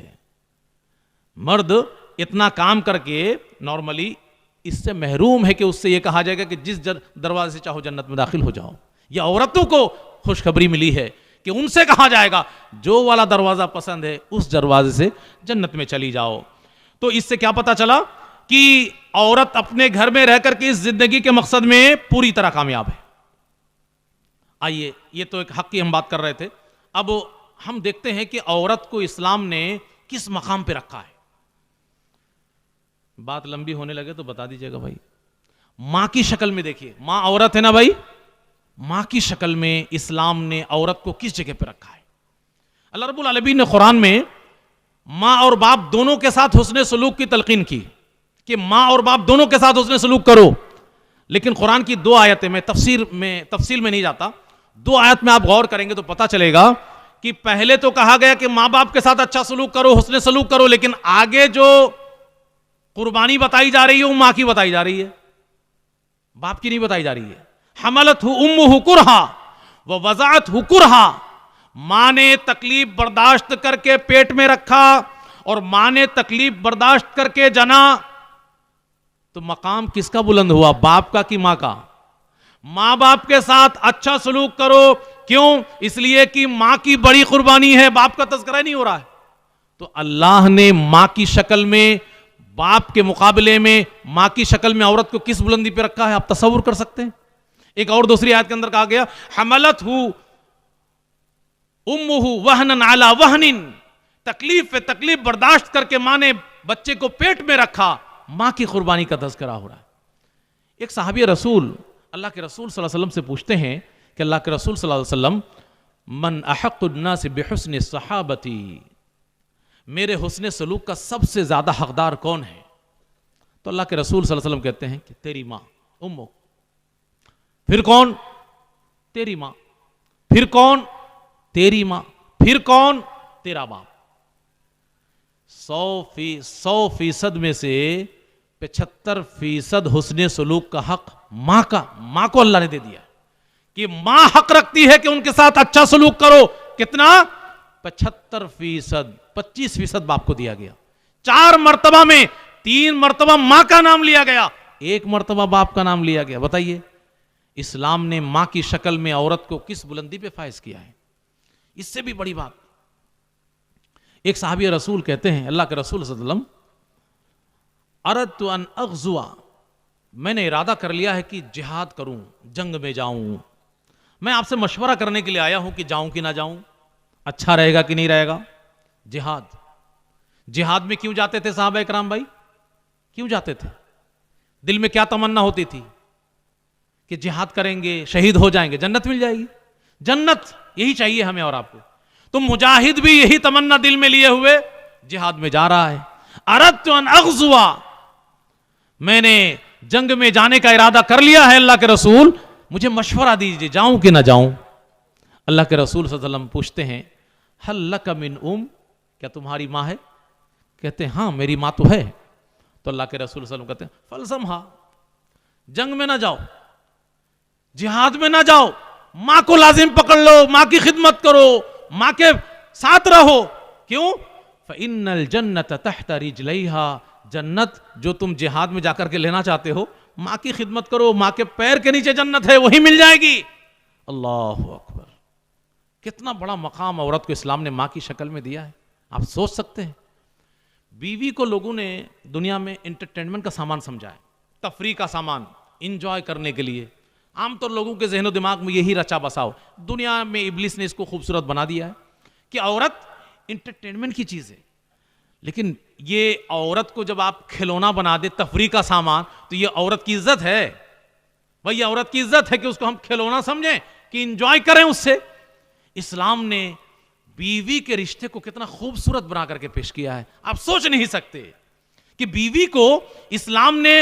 मर्द इतना काम करके नॉर्मली इससे महरूम है कि उससे यह कहा जाएगा कि जिस दरवाजे से चाहो जन्नत में दाखिल हो जाओ। या औरतों को खुशखबरी मिली है कि उनसे कहा जाएगा जो वाला दरवाजा पसंद है उस दरवाजे से जन्नत में चली जाओ। तो इससे क्या पता चला कि औरत अपने घर में रहकर के इस जिंदगी के मकसद में पूरी तरह कामयाब है। आइए, ये तो एक हक की हम बात कर रहे थे। अब हम देखते हैं कि औरत को इस्लाम ने किस मकाम पे रखा है। बात लंबी होने लगे तो बता दीजिएगा भाई। मां की शक्ल में देखिए, मां औरत है ना भाई, मां की शक्ल में इस्लाम ने औरत को किस जगह पे रखा है। अल्लाह रब्बुल आलमीन ने कुरान में मां और बाप दोनों के साथ हुस्ने सलूक की तलकीन की कि मां और बाप दोनों के साथ हुस्ने सलूक करो। लेकिन कुरान की 2 आयतें, में तफसील में नहीं जाता, 2 आयत में आप गौर करेंगे तो पता चलेगा कि पहले तो कहा गया कि मां बाप के साथ अच्छा सलूक करो, हुस्ने सलूक करो, लेकिन आगे जो कुर्बानी बताई जा रही है वो मां की बताई जा रही है, बाप की नहीं बताई जा रही है। हमलतहु उम्मुहु कुरहा व वज़अतहु कुरहा, मां ने तकलीफ बर्दाश्त करके पेट में रखा और मां ने तकलीफ बर्दाश्त करके जना। तो मकाम किसका बुलंद हुआ, बाप का कि मां का? मां बाप के साथ अच्छा सलूक करो। क्यों? इसलिए कि मां की बड़ी कुर्बानी है, बाप का तज़किरा नहीं हो रहा है। तो अल्लाह ने मां की शक्ल में, बाप के मुकाबले में मां की शक्ल में औरत को किस बुलंदी पे रखा है, आप तसव्वुर कर सकते हैं? एक और दूसरी आयत के अंदर कहा गया, हमलत हु उम्मुहु वहनन अला वहनिन, तकलीफ पे तकलीफ बर्दाश्त करके मां ने बच्चे को पेट में रखा। मां की कुर्बानी का तज़किरा हो रहा है। एक सहाबी रसूल अल्लाह के रसूल सल्लल्लाहु अलैहि वसल्लम से पूछते हैं कि अल्लाह के रसूल सल्लल्लाहु अलैहि वसल्लम, मन अहक्कुन नास बिहुस्नि सहाबती, मेरे हुस्न सलूक का सबसे ज्यादा हकदार कौन है? तो अल्लाह के रसूल सल्लल्लाहु अलैहि वसल्लम कहते हैं कि तेरी मां उम्मुक। फिर कौन? तेरी मां। फिर कौन? तेरी मां। फिर कौन? तेरा बाप। 100% में से 75% हुस्न सलूक का हक मां का, मां को अल्लाह ने दे दिया कि मां हक रखती है कि उनके साथ अच्छा सलूक करो। कितना? 75%। 25% बाप को दिया गया। 4 मर्तबा में 3 मर्तबा मां का नाम लिया गया, 1 मर्तबा बाप का नाम लिया गया। बताइए इस्लाम ने मां की शक्ल में औरत को किस बुलंदी पे फायज किया है? इससे भी बड़ी बात, एक साहबी रसूल कहते हैं, अल्लाह के रसूल सल्लल्लाहु अलैहि वसल्लम, अरदतु अन अग़ज़ुआ, मैंने इरादा कर लिया है कि जिहाद करूं, जंग में जाऊं। मैं आपसे मशवरा करने के लिए आया हूं कि जाऊं कि ना जाऊं, अच्छा रहेगा कि नहीं रहेगा। जिहाद, जिहाद में क्यों जाते थे साहबा इकराम भाई? क्यों जाते थे? दिल में क्या तमन्ना होती थी कि जिहाद करेंगे, शहीद हो जाएंगे, जन्नत मिल जाएगी। जन्नत यही चाहिए हमें और आपको। तो मुजाहिद भी यही तमन्ना दिल में लिए हुए जिहाद में जा रहा है। अरदतु अन अग़ज़ुआ, मैंने जंग में जाने का इरादा कर लिया है, अल्लाह के रसूल मुझे मशवरा दीजिए, जाऊं कि ना जाऊं। अल्लाह के रसूल सल्लल्लाहु अलैहि वसल्लम पूछते हैं, हल लक मिन क्या तुम्हारी मां है? कहते हैं हाँ मेरी मां तो है। तो अल्लाह के रसूल सल्लल्लाहु अलैहि वसल्लम कहते हैं, फलसमहा, जंग में ना जाओ, जिहाद में ना जाओ, मां को लाजिम पकड़ लो, मां की खिदमत करो, मां के साथ रहो। क्यों? फ़इन्नल जन्नत तहत रिजलैहा, जन्नत जो तुम जिहाद में जाकर के लेना चाहते हो, मां की खिदमत करो, मां के पैर के नीचे जन्नत है, वही मिल जाएगी। अल्लाह अकबर, कितना बड़ा मकाम औरत को इस्लाम ने मां की शक्ल में दिया है। आप सोच सकते हैं, बीवी को लोगों ने दुनिया में इंटरटेनमेंट का सामान समझा है, तफरी का सामान, इंजॉय करने के लिए। आमतौर लोगों के जहनो दिमाग में यही रचा बसाओ। दुनिया में इब्लिस ने इसको खूबसूरत बना दिया है कि औरत इंटरटेनमेंट की चीज है। लेकिन ये औरत को जब आप खिलौना बना दे, तफरी का सामान, तो ये औरत की इज्जत है भाई, ये औरत की इज्जत है कि उसको हम खिलौना समझें, कि इंजॉय करें उससे। इस्लाम ने बीवी के रिश्ते को कितना खूबसूरत बना करके पेश किया है, आप सोच नहीं सकते कि बीवी को इस्लाम ने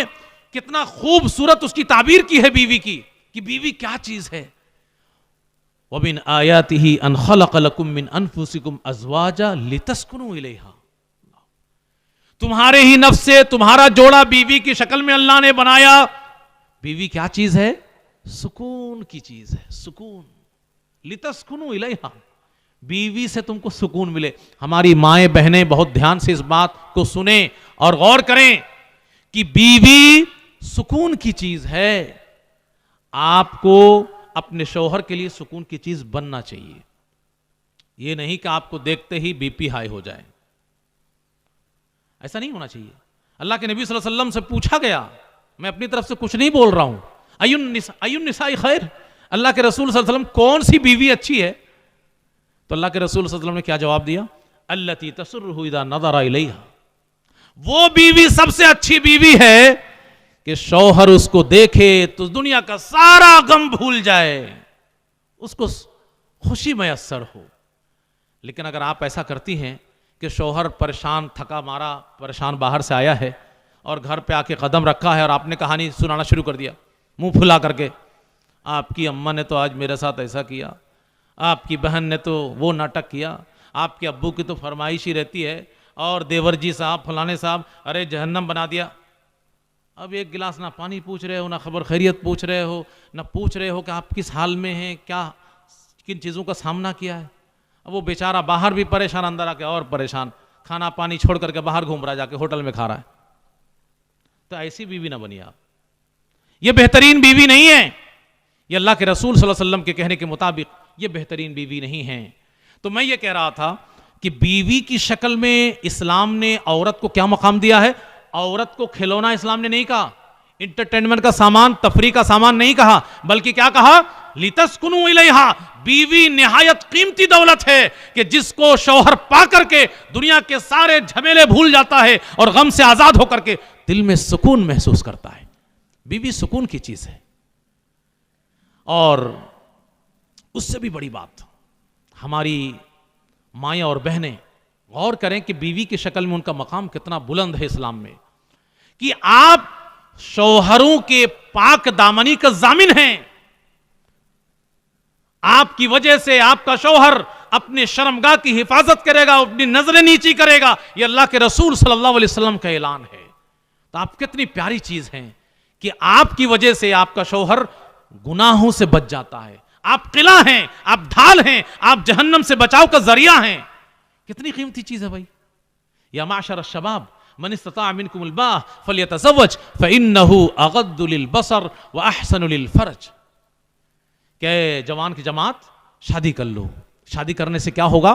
कितना खूबसूरत उसकी ताबीर की है बीवी की, कि बीवी क्या चीज है। वमिन आयातिही अन खलक़ लकुम मिन अनफुसिकुम अज़वाजा लितस्कुनु इलैहा, तुम्हारे ही नफ्स से तुम्हारा जोड़ा बीवी की शक्ल में अल्लाह ने बनाया। बीवी क्या चीज है? सुकून की चीज है, सुकून। लितस्कुनु इलैहा, बीवी से तुमको सुकून मिले। हमारी माएं बहनें बहुत ध्यान से इस बात को सुने और गौर करें कि बीवी सुकून की चीज है। आपको अपने शौहर के लिए सुकून की चीज बनना चाहिए। यह नहीं कि आपको देखते ही बीपी हाई हो जाए, ऐसा नहीं होना चाहिए। अल्लाह के नबी सल्लल्लाहु अलैहि वसल्लम से पूछा गया, मैं अपनी तरफ से कुछ नहीं बोल रहा हूं, अयुन निसाई खैर, अल्लाह के रसूल सल्लल्लाहु अलैहि वसल्लम कौन सी बीवी अच्छी है? तो अल्लाह के रसूल सल्लल्लाहु अलैहि वसल्लम ने क्या जवाब दिया? अल्लती तसुर्रहु इज़ा नज़रा इलैहा, वो बीवी सबसे अच्छी बीवी है कि शौहर उसको देखे तो दुनिया का सारा गम भूल जाए, उसको खुशी मयस्सर हो। लेकिन अगर आप ऐसा करती हैं कि शौहर परेशान, थका मारा, परेशान बाहर से आया है और घर पे आके कदम रखा है और आपने कहानी सुनाना शुरू कर दिया मुंह फुला करके, आपकी अम्मा ने तो आज मेरे साथ ऐसा किया, आपकी बहन ने तो वो नाटक किया, आपके अब्बू की तो फरमाइश ही रहती है, और देवर जी साहब फलाने साहब अरे जहन्नम बना दिया। अब एक गिलास ना पानी पूछ रहे हो, ना खबर खैरियत पूछ रहे हो, ना पूछ रहे हो कि आप किस हाल में हैं, क्या किन चीज़ों का सामना किया है। अब वो बेचारा बाहर भी परेशान, अंदर आके और परेशान, खाना पानी छोड़ करके बाहर घूम रहा है, जाके होटल में खा रहा है। तो ऐसी बीवी ना बनिए आप, ये बेहतरीन बीवी नहीं है, ये अल्लाह के रसूल सल्लल्लाहु अलैहि वसल्लम के कहने के मुताबिक ये बेहतरीन बीवी नहीं है। तो मैं ये कह रहा था कि बीवी की शक्ल में इस्लाम ने औरत को क्या मकाम दिया है। औरत को खिलौना इस्लाम ने नहीं कहा, इंटरटेनमेंट का सामान, तफरी का सामान नहीं कहा, बल्कि क्या कहा, लितस्कुनु इलैहा, बीवी निहायत कीमती दौलत है कि जिसको शौहर पा करके दुनिया के सारे झमेले भूल जाता है और गम से आजाद होकर के दिल में सुकून महसूस करता है। बीवी सुकून की चीज है। और उससे भी बड़ी बात, हमारी माएँ और बहनें गौर करें कि बीवी की शक्ल में उनका मकाम कितना बुलंद है इस्लाम में, कि आप शौहरों के पाक दामनी का जामिन हैं। आपकी वजह से आपका शौहर अपने शर्मगाह की हिफाजत करेगा, अपनी नजरें नीची करेगा, यह अल्लाह के रसूल सल्लल्लाहु अलैहि वसल्लम का ऐलान है। तो आप कितनी प्यारी चीज हैं कि आपकी वजह से आपका शौहर गुनाहों से बच जाता है। आप किला हैं, आप ढाल हैं, आप जहन्नम से बचाव का जरिया हैं। कितनी कीमती चीज है भाई। या माशर शबाब मन इस्तता मिनकुमुल बाह फलियतज़व्वज फइन्नहु अगद्दु लिलबसर व अहसनु लिलफरज। के जवान की जमात, शादी कर लो। शादी करने से क्या होगा,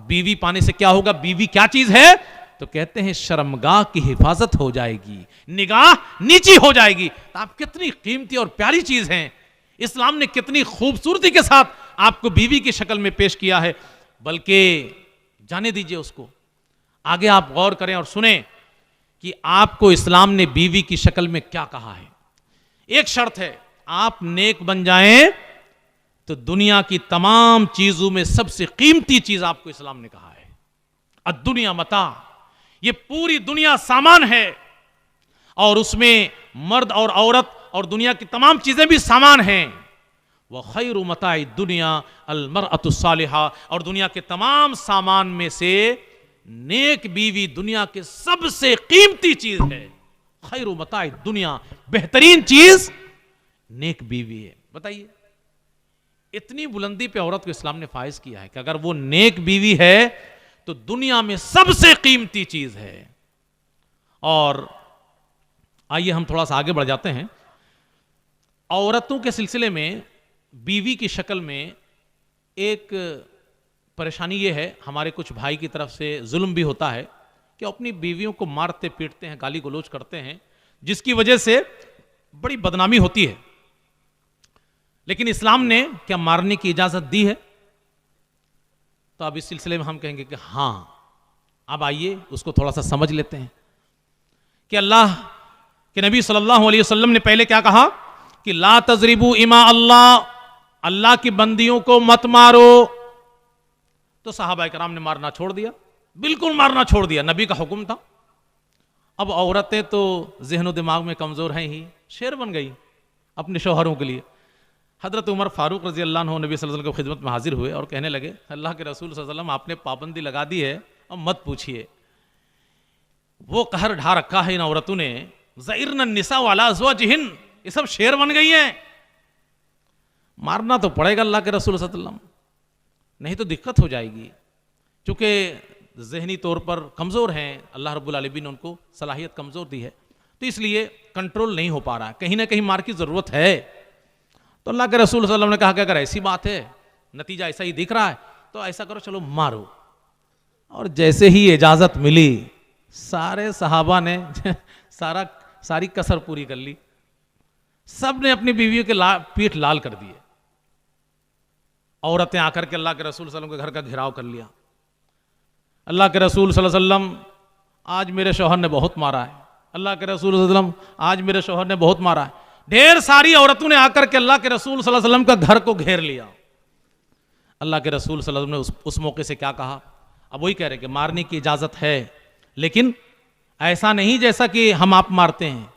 बीवी पाने से क्या होगा, बीवी क्या चीज है, तो कहते हैं शर्मगाह की हिफाजत हो जाएगी, निगाह नीची हो जाएगी। तो आप कितनी कीमती और प्यारी चीज हैं। इस्लाम ने कितनी खूबसूरती के साथ आपको बीवी की शक्ल में पेश किया है। बल्कि जाने दीजिए उसको, आगे आप गौर करें और सुने कि आपको इस्लाम ने बीवी की शक्ल में क्या कहा है। एक शर्त है, आप नेक बन जाएं तो दुनिया की तमाम चीजों में सबसे कीमती चीज आपको इस्लाम ने कहा है, अद्दुनिया मता, ये पूरी दुनिया सामान है और उसमें मर्द और औरत और दुनिया की तमाम चीजें भी सामान हैं। वह खैरु मताई दुनिया अल मरअतु सालिहा, और दुनिया के तमाम सामान में से नेक बीवी दुनिया के सबसे कीमती चीज है। खैरु मताई दुनिया, बेहतरीन चीज नेक बीवी है। बताइए, इतनी बुलंदी पे औरत को इस्लाम ने फाइज किया है कि अगर वो नेक बीवी है तो दुनिया में सबसे कीमती चीज है। और आइए हम थोड़ा सा आगे बढ़ जाते हैं। औरतों के सिलसिले में बीवी की शक्ल में एक परेशानी ये है, हमारे कुछ भाई की तरफ से जुल्म भी होता है कि अपनी बीवियों को मारते पीटते हैं, गाली गलौज करते हैं, जिसकी वजह से बड़ी बदनामी होती है। लेकिन इस्लाम ने क्या मारने की इजाजत दी है? तो अब इस सिलसिले में हम कहेंगे कि हां। अब आइए उसको थोड़ा सा समझ लेते हैं कि अल्लाह के नबी सल्लल्लाहु अलैहि वसल्लम ने पहले क्या कहा कि ला तजरिबू इमा अल्लाह, अल्लाह की बंदियों को मत मारो। तो सहाबा कराम ने मारना छोड़ दिया, बिल्कुल मारना छोड़ दिया, नबी का हुक्म था। अब औरतें तो ज़हन दिमाग में कमजोर हैं ही, शेर बन गई अपने शौहरों के लिए। हजरत उमर फारूक रजी अल्लाह अन्हु नबी सल्लल्लाहु अलैहि वसल्लम की खिदमत में हाजिर हुए और कहने लगे, अल्लाह के रसूल सल्लल्लाहु अलैहि वसल्लम आपने पाबंदी लगा दी है, अब मत पूछिए। वो कहर ढा रखा है इन औरतों ने, ज़इरन निसा वाला अज़वाजिहिन, ये सब शेर बन गई हैं। मारना तो पड़ेगा अल्लाह के रसूल सल्लल्लाहु अलैहि वसल्लम, नहीं तो दिक्कत हो जाएगी। चूंकि जहनी तौर पर कमज़ोर हैं, अल्लाह रब्बुल आलमीन ने उनको सलाहियत कमज़ोर दी है, तो इसलिए कंट्रोल नहीं हो पा रहा है, कहीं ना कहीं मार की ज़रूरत है। तो अल्लाह के रसूल सल्लल्लाहु अलैहि वसल्लम ने कहा कि अगर ऐसी बात है, नतीजा ऐसा ही दिख रहा है, तो ऐसा करो, चलो मारो। और जैसे ही इजाज़त मिली, सारे सहाबा ने सारी कसर पूरी कर ली, सब ने अपनी बीवियों के पीठ लाल कर दिए। औरतें आकर के अल्लाह के रसूल सल्लल्लाहु अलैहि वसल्लम के घर का घेराव कर लिया। अल्लाह के रसूल सल्लल्लाहु अलैहि वसल्लम, आज मेरे शौहर ने बहुत मारा है, अल्लाह के रसूल सल्लल्लाहु अलैहि वसल्लम, आज मेरे शौहर ने बहुत मारा है। ढेर सारी औरतों ने आकर के अल्लाह के रसूल सल्लल्लाहु अलैहि वसल्लम का घर को घेर लिया। अल्लाह के रसूल सल्लल्लाहु अलैहि वसल्लम ने उस मौके से क्या कहा? अब वही कह रहे कि मारने की इजाजत है, लेकिन ऐसा नहीं जैसा कि हम आप मारते हैं।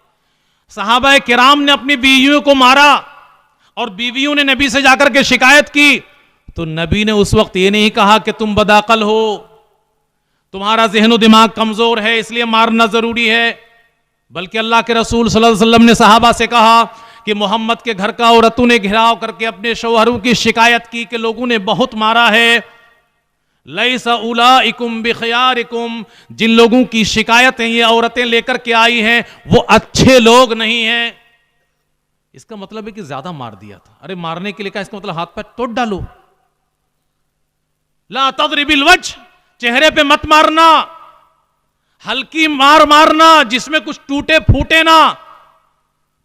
सहाबा किराम ने अपनी बीवियों को मारा और बीवियों ने नबी से जाकर के शिकायत की, तो नबी ने उस वक्त ये नहीं कहा कि तुम बदाकल हो, तुम्हारा ज़हन दिमाग कमजोर है इसलिए मारना जरूरी है, बल्कि अल्लाह के रसूल सल्लल्लाहु अलैहि वसल्लम ने सहाबा से कहा कि मोहम्मद के घर का औरतों ने घेराव करके अपने शौहरों की शिकायत की कि लोगों ने बहुत मारा है। लैसा उलाइकुम बिखयारिकुम, जिन लोगों की शिकायतें ये औरतें लेकर के आई हैं वो अच्छे लोग नहीं हैं। इसका मतलब है कि ज्यादा मार दिया था। अरे मारने के लिए क्या, इसका मतलब हाथ पैर तोड़ डालो। ला तदरिबिल वज्ह, चेहरे पे मत मारना, हल्की मार मारना जिसमें कुछ टूटे फूटे ना,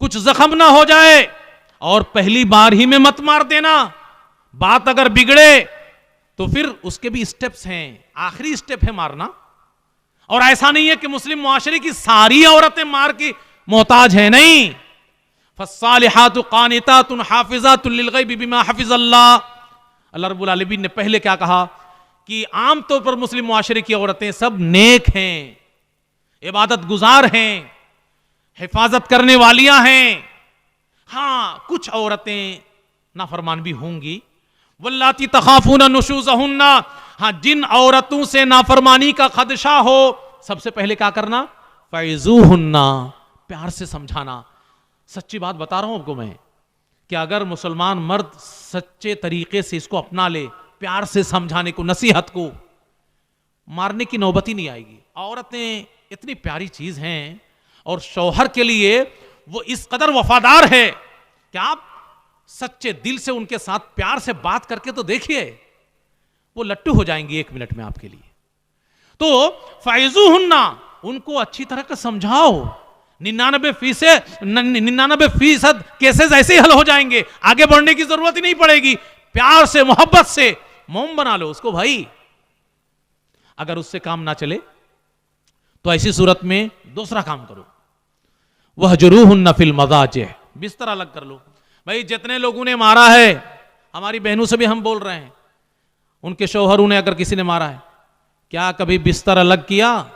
कुछ जख्म ना हो जाए, और पहली बार ही में मत मार देना। बात अगर बिगड़े तो फिर उसके भी स्टेप्स हैं, आखिरी स्टेप है मारना। और ऐसा नहीं है कि मुस्लिम मुआशरे की सारी औरतें मार की मोहताज हैं, नहीं। फस्सालिहातु कानितातुन हाफिजातुन लिलगैबि बिमा हफिज़ल्लाह। अल्लाह रब्बुल आलमीन ने पहले क्या कहा कि आमतौर पर मुस्लिम मुआशरे की औरतें सब नेक हैं, इबादत गुजार हैं, हिफाजत करने वालियां हैं। हां, कुछ औरतें नाफरमान भी होंगी। वल्लाती तखाफूना नुशूज़हुन्ना, हां, जिन औरतों से नाफरमानी का खदशा हो, सबसे पहले क्या करना, फ़ैज़ूहुन्ना, प्यार से समझाना। सच्ची बात बता रहा हूं आपको मैं कि अगर मुसलमान मर्द सच्चे तरीके से इसको अपना ले, प्यार से समझाने को, नसीहत को, मारने की नौबत ही नहीं आएगी। औरतें इतनी प्यारी चीज हैं और शौहर के लिए वो इस कदर वफादार है कि आप सच्चे दिल से उनके साथ प्यार से बात करके तो देखिए, वो लट्टू हो जाएंगी 1 मिनट में आपके लिए। तो फ़ैज़ूहुन्ना, उनको अच्छी तरह का समझाओ। 99% केसेस ऐसे ही हल हो जाएंगे, आगे बढ़ने की जरूरत ही नहीं पड़ेगी। प्यार से, मोहब्बत से मोम बना लो उसको भाई। अगर उससे काम ना चले तो ऐसी सूरत में दूसरा काम करो, वहजुरूहुन्ना फिल मज़ाजिह, बिस्तर अलग कर लो। भाई जितने लोगों ने मारा है, हमारी बहनों से भी हम बोल रहे हैं, उनके शौहरों ने अगर किसी ने मारा है, क्या कभी बिस्तर अलग किया?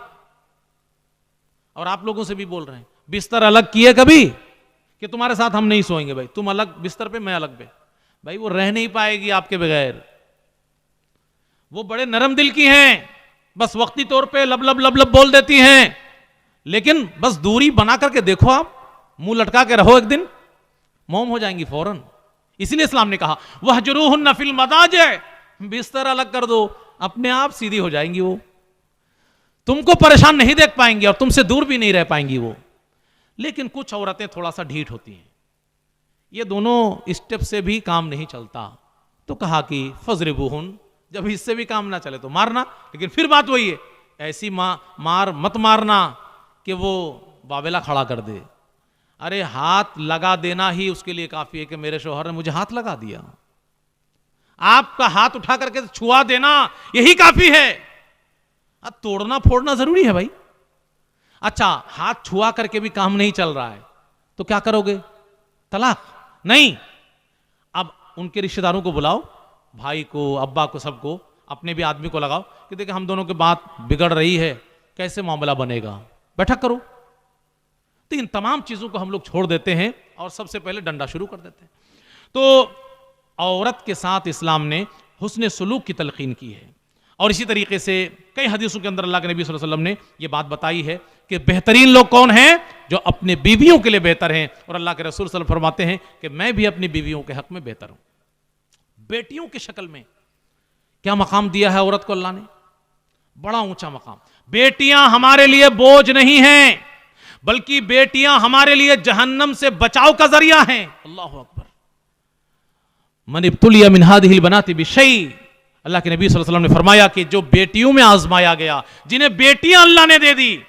और आप लोगों से भी बोल रहे हैं, बिस्तर अलग किए कभी कि तुम्हारे साथ हम नहीं सोएंगे भाई, तुम अलग बिस्तर पे, मैं अलग पे? भाई वो रह नहीं पाएगी आपके बगैर। वो बड़े नरम दिल की हैं, बस वक्ती तौर पे लब लब लब लब बोल देती हैं, लेकिन बस दूरी बना करके देखो, आप मुंह लटका के रहो, एक दिन मोम हो जाएंगी फौरन। इसीलिए इस्लाम ने कहा वहजुरूहुन्ना फिल मदाजिह, बिस्तर अलग कर दो, अपने आप सीधी हो जाएंगी वो, तुमको परेशान नहीं देख पाएंगी और तुमसे दूर भी नहीं रह पाएंगी वो। लेकिन कुछ औरतें थोड़ा सा ढीठ होती हैं, ये दोनों स्टेप से भी काम नहीं चलता, तो कहा कि फज़रिबूहुन, जब इससे भी काम ना चले तो मारना। लेकिन फिर बात वही है, ऐसी मार मत मारना कि वो बाबेला खड़ा कर दे। अरे हाथ लगा देना ही उसके लिए काफी है कि मेरे शौहर ने मुझे हाथ लगा दिया, आपका हाथ उठा करके छुआ देना यही काफी है। अब तोड़ना फोड़ना जरूरी है भाई। अच्छा, हाथ छुआ करके भी काम नहीं चल रहा है तो क्या करोगे? तलाक? नहीं, अब उनके रिश्तेदारों को बुलाओ, भाई को, अब्बा को, सबको, अपने भी आदमी को लगाओ कि देखिए हम दोनों की बात बिगड़ रही है, कैसे मामला बनेगा, बैठक करो। तो इन तमाम चीजों को हम लोग छोड़ देते हैं और सबसे पहले डंडा शुरू कर देते हैं। तो औरत के साथ इस्लाम ने हुस्न सुलूक की तलकीन की है। और इसी तरीके से कई हदीसों के अंदर अल्लाह के नबी सल्लल्लाहु अलैहि वसल्लम ने यह बात बताई है कि बेहतरीन लोग कौन हैं? जो अपने बीवियों के लिए बेहतर हैं। और अल्लाह के रसूल सल्लल्लाहु अलैहि वसल्लम फरमाते हैं कि मैं भी अपनी बीवियों के हक में बेहतर हूं। बेटियों की शक्ल में क्या मकाम दिया है औरत को अल्लाह ने, बड़ा ऊंचा मकाम। बेटियां हमारे लिए बोझ नहीं हैं, बल्कि बेटियां हमारे लिए जहन्नम से बचाव का जरिया हैं। अल्लाह अकबर। मन इब्तुलिया मिन हादिहिल बनाति बिशै, अल्लाह के नबी सल्लल्लाहु अलैहि वसल्लम ने फरमाया कि जो बेटियों में आजमाया गया, जिन्हें बेटियां अल्लाह ने दे दी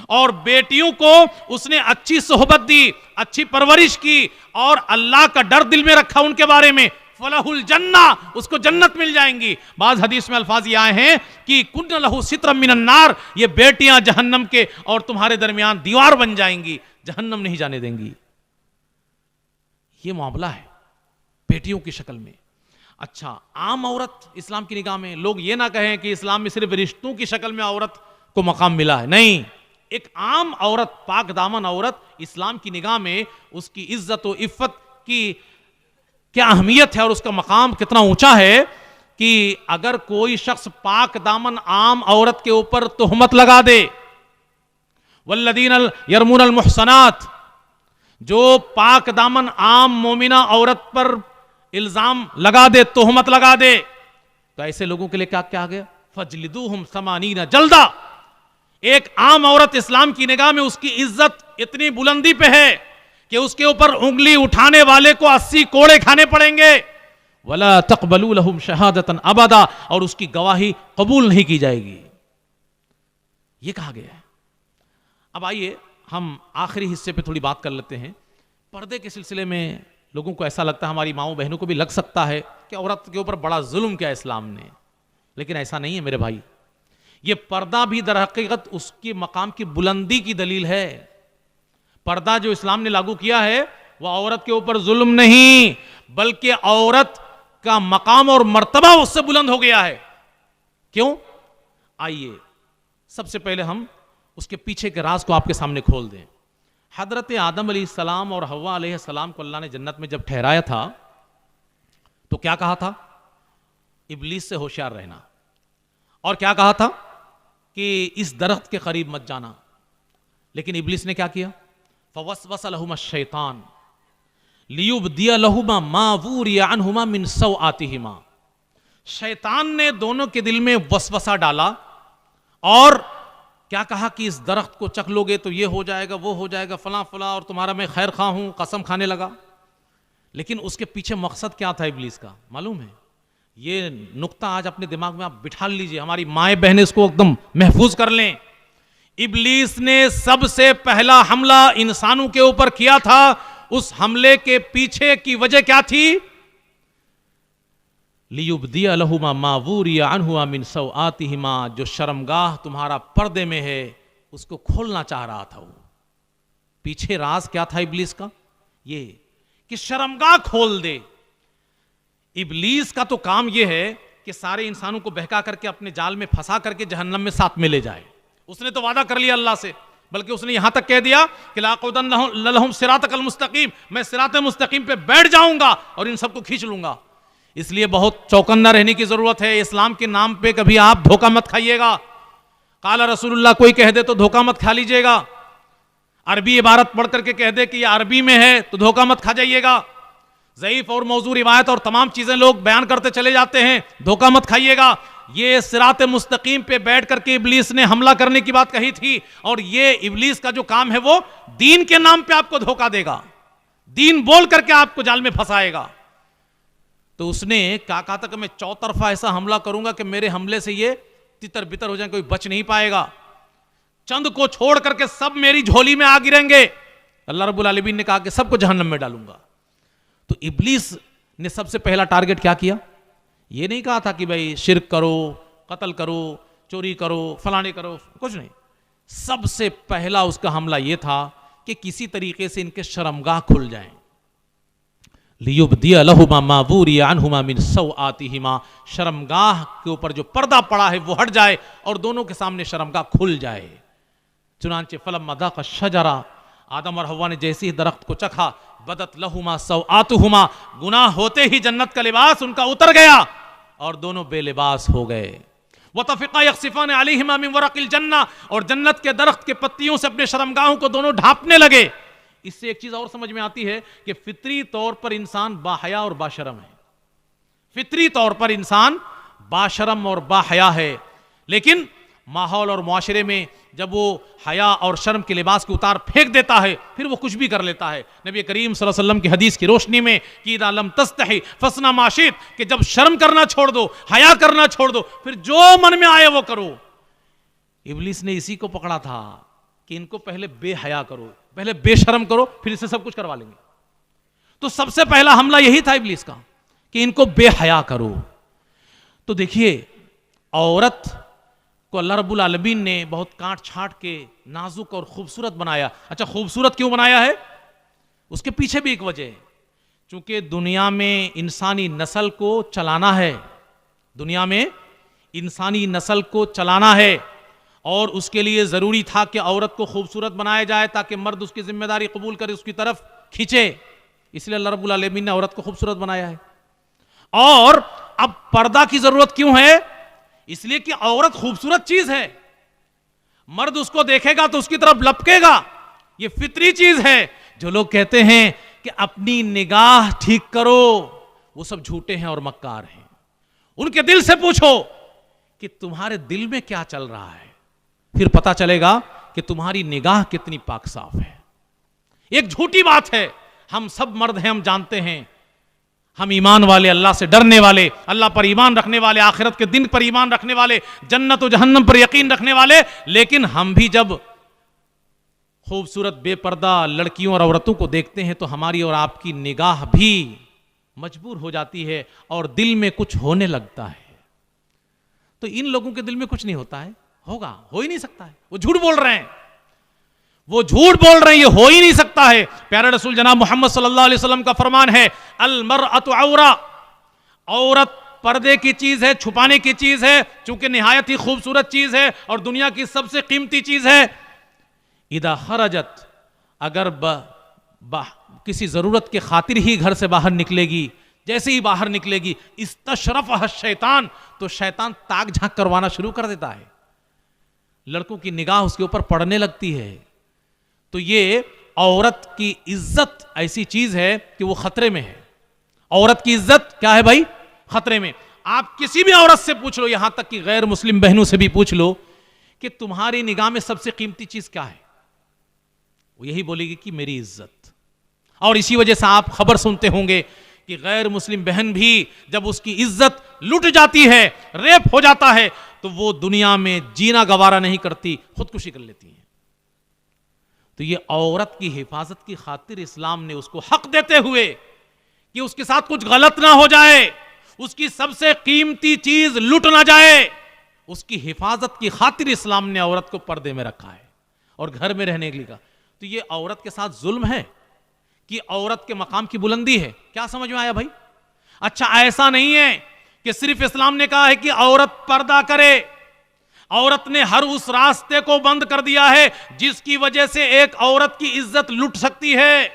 और बेटियों को उसने अच्छी सोहबत दी, अच्छी परवरिश की और अल्लाह का डर दिल में रखा उनके बारे में, फलहुल जन्ना, उसको जन्नत मिल जाएंगी। बाज हदीस में अल्फाज ये आए हैं कि कुन्न लहु सित्रम मिनन नार, ये बेटियां जहन्नम के और तुम्हारे दरमियान दीवार बन जाएंगी, जहन्नम नहीं जाने देंगी। ये मामला है बेटियों की शक्ल में। अच्छा, आम औरत इस्लाम की निगाह में, लोग ये ना कहें कि इस्लाम में सिर्फ रिश्तों की शक्ल में औरत को मकाम मिला है, नहीं, एक आम औरत, पाक दामन औरत इस्लाम की निगाह में उसकी इज्जत और इफ्फत की क्या अहमियत है और उसका मकाम कितना ऊंचा है कि अगर कोई शख्स पाक दामन आम औरत के ऊपर तोहमत लगा दे, वल्लदीन यरमून अल मुहसनात, जो पाक दामन आम मोमिना औरत पर इल्जाम लगा दे, तोहमत लगा दे, तो ऐसे लोगों के लिए क्या क्या आ गया, फजलिदूहुम समानीना जल्दा। एक आम औरत इस्लाम की निगाह में उसकी इज्जत इतनी बुलंदी पे है कि उसके ऊपर उंगली उठाने वाले को 80 कोड़े खाने पड़ेंगे। वला तक़बलू लहुम शहादतन अबदा, और उसकी गवाही कबूल नहीं की जाएगी। यह कहा गया है। अब आइए हम आखिरी हिस्से पे थोड़ी बात कर लेते हैं। पर्दे के सिलसिले में लोगों को ऐसा लगता है, हमारी माओ बहनों को भी लग सकता है कि औरत के ऊपर बड़ा जुल्म किया इस्लाम ने, लेकिन ऐसा नहीं है मेरे भाई। ये पर्दा भी दर हकीकत उसकी मकाम की बुलंदी की दलील है। पर्दा जो इस्लाम ने लागू किया है वह औरत के ऊपर जुल्म नहीं, बल्कि औरत का मकाम और मर्तबा उससे बुलंद हो गया है। क्यों? आइए सबसे पहले हम उसके पीछे के राज को आपके सामने खोल दें। हजरत आदम अलैहिस्सलाम और हव्वा अलैहिस्सलाम को अल्लाह ने जन्नत में जब ठहराया था तो क्या कहा था? इब्लीस से होशियार रहना। और क्या कहा था कि इस दरख्त के करीब मत जाना। लेकिन इब्लीस ने क्या किया? फवस्वस लहुमा शैतान लियुबदिया लहुमा मा वूरिया अन्हुमा मिन सौआतिहिमा। शैतान ने दोनों के दिल में वसवसा डाला और क्या कहा कि इस दरख्त को चख लोगे तो ये हो जाएगा, वो हो जाएगा, फला फला, और तुम्हारा मैं खैर खा हूं, कसम खाने लगा। लेकिन उसके पीछे मकसद क्या था इब्लीस का मालूम है? ये नुक्ता आज अपने दिमाग में आप बिठा लीजिए, हमारी माएँ बहनें इसको एकदम महफूज कर लें। इब्लीस ने सबसे पहला हमला इंसानों के ऊपर किया था। उस हमले के पीछे की वजह क्या थी? लियुबदिया लहुमा मा वूरिया अन्हुमा मिन सौआतिहिमा। जो शर्मगाह तुम्हारा पर्दे में है उसको खोलना चाह रहा था वो। पीछे राज क्या था इब्लीस का? ये कि शर्मगाह खोल दे। इब्लीस का तो काम यह है कि सारे इंसानों को बहका करके अपने जाल में फंसा करके जहन्नम में साथ में ले जाए। उसने तो वादा कर लिया अल्लाह से, बल्कि उसने यहां तक कह दिया कि लाक़ुदन्न लहुम सिरातकल मुस्तकीम, मैं सिरात मुस्तकीम पे बैठ जाऊंगा और इन सबको खींच लूंगा। इसलिए बहुत चौकन्ना रहने की जरूरत है। इस्लाम के नाम पे कभी आप धोखा मत खाइएगा। काला रसूलुल्लाह कोई कह दे तो धोखा मत खा लीजिएगा। अरबी इबारत पढ़ करके कह दे कि ये अरबी में है तो धोखा मत खा जाइएगा। ज़ईफ और मौजू रिवायत और तमाम चीजें लोग बयान करते चले जाते हैं, धोखा मत खाइएगा। ये सिरात मुस्तकीम पे बैठ करके इब्लीस ने हमला करने की बात कही थी, और ये इब्लीस का जो काम है वो दीन के नाम पे आपको धोखा देगा, दीन बोल करके आपको जाल में फंसाएगा। तो उसने क्या कहा था कि मैं चौतरफा ऐसा हमला करूंगा कि मेरे हमले से ये तितर बितर हो जाए, कोई बच नहीं पाएगा। चंद को छोड़ करके सब मेरी झोली में आ गिरेंगे। अल्लाह रब्बुल आलमीन ने कहा कि सबको जहन्नम में डालूंगा। तो इब्लीस ने सबसे पहला टारगेट क्या किया? ये नहीं कहा था कि भाई शिर्क करो, कत्ल करो, चोरी करो, फलाने करो, कुछ नहीं। सबसे पहला उसका हमला यह था कि किसी तरीके से इनके शर्मगाह खुल जाएं। लियुबदिया लहुमा मा वूरिया अन्हुमा मिन सौआतिहिमा। शर्मगाह के ऊपर जो पर्दा पड़ा है वो हट जाए और दोनों के सामने शर्मगाह खुल जाए। चुनांचे फलम्मा ज़ाक़ा शजरा, आदम और हव्वा ने जैसे ही दरख्त को चखा, बदत लहुमा सौआतुहुमा, गुनाह होते ही जन्नत का लिबास उनका उतर गया और दोनों बेलिबास हो गए। वतफ़िक़ा यख़सिफ़ान अलैहिमा मिन वरक़िल जन्ना, और जन्नत के दरख्त के पत्तियों से अपने शर्मगाहों को दोनों ढांपने लगे। इससे एक चीज और समझ में आती है कि फितरी तौर पर इंसान बाहया और बाशरम है। फितरी तौर पर इंसान बाशरम और बाहया है, लेकिन माहौल और मुआशरे में जब वो हया और शर्म के लिबास के उतार फेंक देता है फिर वो कुछ भी कर लेता है। नबी करीम सल्लल्लाहु अलैहि वसल्लम की हदीस की रोशनी में कि इदा लम तस्तही फसना माशित, कि जब शर्म करना छोड़ दो, हया करना छोड़ दो, फिर जो मन में आए वो करो। इब्लीस ने इसी को पकड़ा था कि इनको पहले बेहया करो, पहले बेशर्म करो, फिर इससे सब कुछ करवा लेंगे। तो सबसे पहला हमला यही था इब्लीस का कि इनको बेहया करो। तो देखिए औरत को अल्लाह रब्बुल आलमीन ने बहुत काट छाट के नाजुक और खूबसूरत बनाया। अच्छा, खूबसूरत क्यों बनाया है? उसके पीछे भी एक वजह है। चूंकि दुनिया में इंसानी नस्ल को चलाना है, दुनिया में इंसानी नस्ल को चलाना है, और उसके लिए जरूरी था कि औरत को खूबसूरत बनाया जाए ताकि मर्द उसकी जिम्मेदारी कबूल करे, उसकी तरफ खींचे। इसलिए अल्लाह रब्बुल आलमीन ने औरत को खूबसूरत बनाया है। और अब पर्दा की जरूरत क्यों है? इसलिए कि औरत खूबसूरत चीज है, मर्द उसको देखेगा तो उसकी तरफ लपकेगा। ये फितरी चीज है। जो लोग कहते हैं कि अपनी निगाह ठीक करो, वो सब झूठे हैं और मक्कार हैं। उनके दिल से पूछो कि तुम्हारे दिल में क्या चल रहा है, फिर पता चलेगा कि तुम्हारी निगाह कितनी पाक साफ है। एक झूठी बात है, हम सब मर्द हैं, हम जानते हैं, हम ईमान वाले, अल्लाह से डरने वाले, अल्लाह पर ईमान रखने वाले, आखिरत के दिन पर ईमान रखने वाले, जन्नत और जहन्नम पर यकीन रखने वाले, लेकिन हम भी जब खूबसूरत बेपर्दा लड़कियों और औरतों को देखते हैं तो हमारी और आपकी निगाह भी मजबूर हो जाती है और दिल में कुछ होने लगता है। तो इन लोगों के दिल में कुछ नहीं होता है, होगा, हो ही नहीं सकता है, वो झूठ बोल रहे हैं, वो झूठ बोल रहे हैं, ये हो ही नहीं सकता है। प्यारे रसूल जनाब मोहम्मद सल्लल्लाहु अलैहि वसल्लम का फरमान है, अल मरअतु औरा, औरत पर्दे की चीज है, छुपाने की चीज है, चूंकि निहायत ही खूबसूरत चीज है और दुनिया की सबसे कीमती चीज है। इदा खरजत, अगर किसी जरूरत के खातिर ही घर से बाहर निकलेगी, जैसे ही बाहर निकलेगी, इस्तशरफह शैतान, तो शैतान ताक झांक करवाना शुरू कर देता है, लड़कों की निगाह उसके ऊपर पड़ने लगती है। तो ये औरत की इज्जत ऐसी चीज है कि वो खतरे में है। औरत की इज्जत क्या है भाई? खतरे में। आप किसी भी औरत से पूछ लो, यहां तक कि गैर मुस्लिम बहनों से भी पूछ लो कि तुम्हारी निगाह में सबसे कीमती चीज क्या है, वो यही बोलेगी कि मेरी इज्जत। और इसी वजह से आप खबर सुनते होंगे कि गैर मुस्लिम बहन भी जब उसकी इज्जत लुट जाती है, रेप हो जाता है, तो वो दुनिया में जीना गवारा नहीं करती, खुदकुशी कर लेती है। तो ये औरत की हिफाजत की खातिर इस्लाम ने उसको हक देते हुए कि उसके साथ कुछ गलत ना हो जाए, उसकी सबसे कीमती चीज लुट ना जाए, उसकी हिफाजत की खातिर इस्लाम ने औरत को पर्दे में रखा है और घर में रहने के लिए कहा। तो ये औरत के साथ जुल्म है कि औरत के मकाम की बुलंदी है? क्या समझ में आया भाई? अच्छा, ऐसा नहीं है कि सिर्फ इस्लाम ने कहा है कि औरत पर्दा करे, औरत ने हर उस रास्ते को बंद कर दिया है जिसकी वजह से एक औरत की इज्जत लुट सकती है।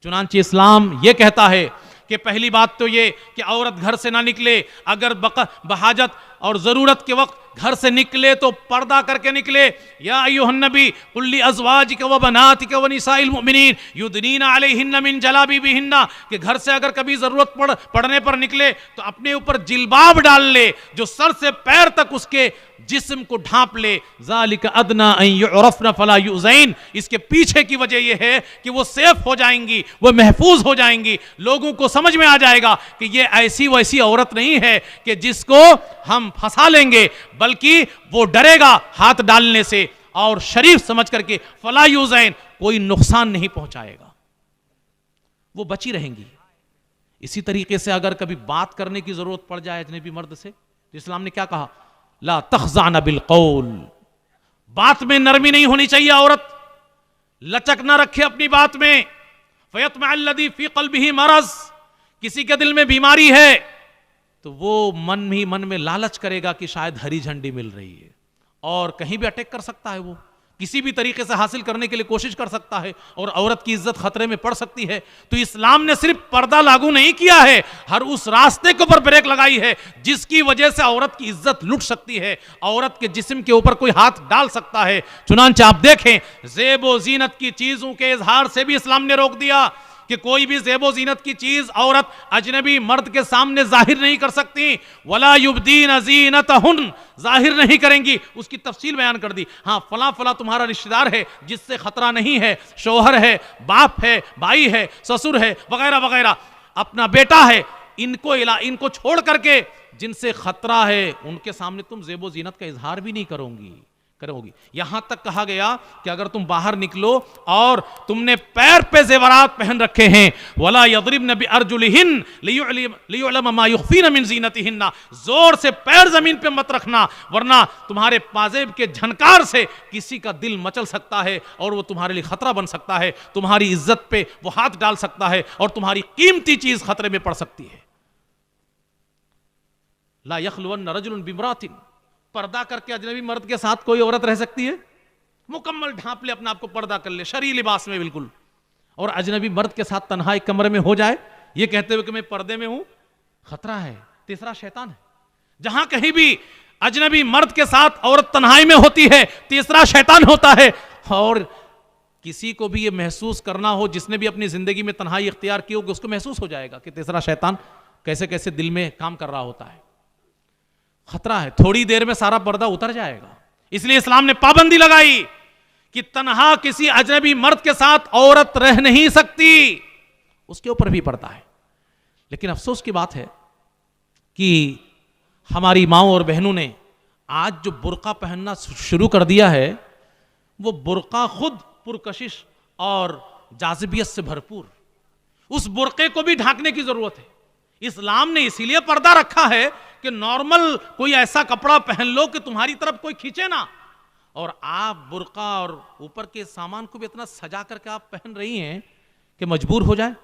चुनांचे इस्लाम यह कहता है कि पहली बात तो ये कि औरत घर से ना निकले, अगर बहाजत और जरूरत के वक्त घर से निकले तो पर्दा करके निकले। या अय्युहन नबी कुल्ली अज़वाजिक व बनातिक व निसाइल मुमिनीन युदनीना अलैहिन्ना मिन जलाबिबिहिन्ना, कि घर से अगर कभी जरूरत पड़ने पर निकले तो अपने ऊपर जिल्बाब डाल ले जो सर से पैर तक उसके जिस्म को ढांप ले। ज़ालिका अदना अन युरफ़ना फला युज़ैन, इसके पीछे की वजह यह है कि वो सेफ हो जाएंगी, वो महफूज हो जाएंगी, लोगों को समझ में आ जाएगा कि ये ऐसी वैसी औरत नहीं है कि जिसको हम फंसा लेंगे, बल्कि वो डरेगा हाथ डालने से और शरीफ समझ करके फला युज़ैन, कोई नुकसान नहीं पहुंचाएगा, वो बची रहेंगी। इसी तरीके से अगर कभी बात करने की जरूरत पड़ जाए अजनबी मर्द से, तो इस्लाम ने क्या कहा? ला तख़ज़ाना बिल क़ौल, बात में नरमी नहीं होनी चाहिए, औरत लचक ना रखे अपनी बात में। फ़यत्मअल्लज़ी फ़ी क़ल्बिही मरज़, किसी के दिल में बीमारी है तो वो मन ही मन में लालच करेगा कि शायद हरी झंडी मिल रही है और कहीं भी अटैक कर सकता है, वो किसी भी तरीके से हासिल करने के लिए कोशिश कर सकता है और औरत की इज्जत खतरे में पड़ सकती है। तो इस्लाम ने सिर्फ पर्दा लागू नहीं किया है, हर उस रास्ते के ऊपर ब्रेक लगाई है जिसकी वजह से औरत की इज्जत लुट सकती है, औरत के जिस्म के ऊपर कोई हाथ डाल सकता है। चुनांचे आप देखें, ज़ेबो ज़ीनत की चीजों के इजहार से भी इस्लाम ने रोक दिया कि कोई भी ज़ेबो ज़ीनत की चीज औरत अजनबी मर्द के सामने जाहिर नहीं कर सकती। वला युब्दीन ज़ीनतहुन, जाहिर नहीं करेंगी, उसकी तफसील बयान कर दी। हाँ, फला फला तुम्हारा रिश्तेदार है जिससे खतरा नहीं है, शौहर है, बाप है, भाई है, ससुर है, वगैरह वगैरह, अपना बेटा है, इनको छोड़ करके जिनसे खतरा है उनके सामने तुम ज़ेबो ज़ीनत का इजहार भी नहीं करोगी। यहां तक कहा गया कि अगर तुम बाहर निकलो और तुमने पैर पे जेवरात पहन रखे हैं, वला यदरिबन बिअरजुलिहिन लियुअलम मा युखफीन मिन ज़ीनतिहिन्ना, जोर से पैर जमीन पे मत रखना वरना तुम्हारे पाजेब के झनकार से किसी का दिल मचल सकता है और वो तुम्हारे लिए खतरा बन सकता है, तुम्हारी इज्जत पे वो हाथ डाल सकता है और तुम्हारी कीमती चीज खतरे में पड़ सकती है। ला यखलुवन्न रजुलन बिमरातिन, पर्दा करके अजनबी मर्द के साथ कोई औरत रह सकती है? मुकम्मल ढांप ले अपने आप को, पर्दा कर ले शरई लिबास में बिल्कुल, और अजनबी मर्द के साथ तन्हा एक कमरे में हो जाए ये कहते हुए कि मैं पर्दे में हूं, खतरा है। तीसरा शैतान है। जहां कहीं भी अजनबी मर्द के साथ औरत तन्हाई में होती है, तीसरा शैतान होता है। और किसी को भी ये महसूस करना हो, जिसने भी अपनी जिंदगी में तन्हाई इख्तियार की होगी, उसको महसूस हो जाएगा कि तीसरा शैतान कैसे कैसे दिल में काम कर रहा होता है। खतरा है, थोड़ी देर में सारा पर्दा उतर जाएगा। इसलिए इस्लाम ने पाबंदी लगाई कि तन्हा किसी अजनबी मर्द के साथ औरत रह नहीं सकती, उसके ऊपर भी पर्दा है। लेकिन अफसोस की बात है कि हमारी माओ और बहनों ने आज जो बुर्का पहनना शुरू कर दिया है, वो बुर्का खुद पुरकशिश और जाज़िबियत से भरपूर, उस बुर्के को भी ढांकने की जरूरत है। इस्लाम ने इसीलिए पर्दा रखा है कि नॉर्मल कोई ऐसा कपड़ा पहन लो कि तुम्हारी तरफ कोई खींचे ना, और आप बुर्का और ऊपर के सामान को भी इतना सजा करके आप पहन रही हैं कि मजबूर हो जाए।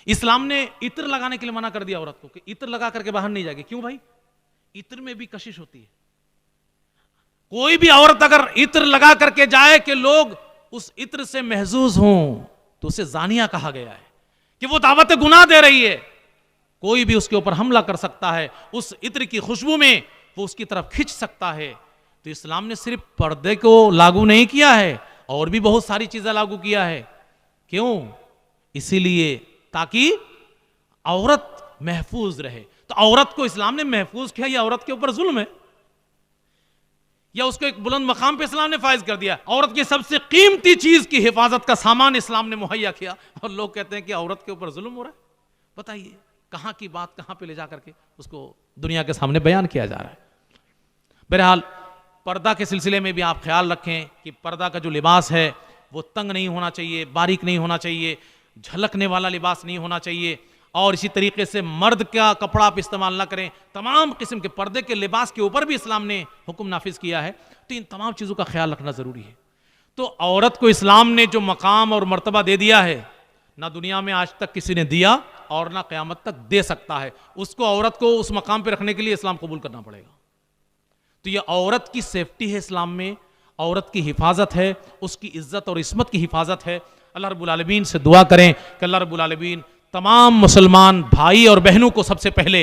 इस्लाम ने इत्र लगाने के लिए मना कर दिया औरत को कि इत्र लगा करके बाहर नहीं जाएगी। क्यों भाई? इत्र में भी कशिश होती है। कोई भी औरत अगर इत्र लगा करके जाए कि लोग उस इत्र से महजूज हों, तो उसे जानिया कहा गया है कि वो दावत गुनाह दे रही है। कोई भी उसके ऊपर हमला कर सकता है, उस इत्र की खुशबू में वो उसकी तरफ खिंच सकता है। तो इस्लाम ने सिर्फ पर्दे को लागू नहीं किया है, और भी बहुत सारी चीजें लागू किया है। क्यों? इसीलिए ताकि औरत महफूज रहे। तो औरत को इस्लाम ने महफूज किया, या औरत के ऊपर जुल्म है, या उसको एक बुलंद मकाम पे इस्लाम ने फायज कर दिया? औरत की सबसे कीमती चीज की हिफाजत का सामान इस्लाम ने मुहैया किया, और लोग कहते हैं कि औरत के ऊपर जुल्म हो रहा है। बताइए कहां की बात कहां पे ले जा करके उसको दुनिया के सामने बयान किया जा रहा है। बहरहाल पर्दा के सिलसिले में भी आप ख्याल रखें कि पर्दा का जो लिबास है वो तंग नहीं होना चाहिए, बारीक नहीं होना चाहिए, झलकने वाला लिबास नहीं होना चाहिए, और इसी तरीके से मर्द का कपड़ा आप इस्तेमाल ना करें। तमाम किस्म के पर्दे के लिबास के ऊपर भी इस्लाम ने हुक्म नाफिज किया है। तो इन तमाम चीज़ों का ख्याल रखना ज़रूरी है। तो औरत को इस्लाम ने जो मकाम और मर्तबा दे दिया है, ना दुनिया में आज तक किसी ने दिया और ना क़यामत तक दे सकता है। उसको, औरत को उस मकाम पर रखने के लिए इस्लाम कबूल करना पड़ेगा। तो ये औरत की सेफ्टी है इस्लाम में, औरत की हिफाजत है, उसकी इज्जत और इस्मत की हिफाजत है। अल्लाह रब्बुल आलमीन से दुआ करें कि अल्लाह रब्बुल आलमीन तमाम मुसलमान भाई और बहनों को सबसे पहले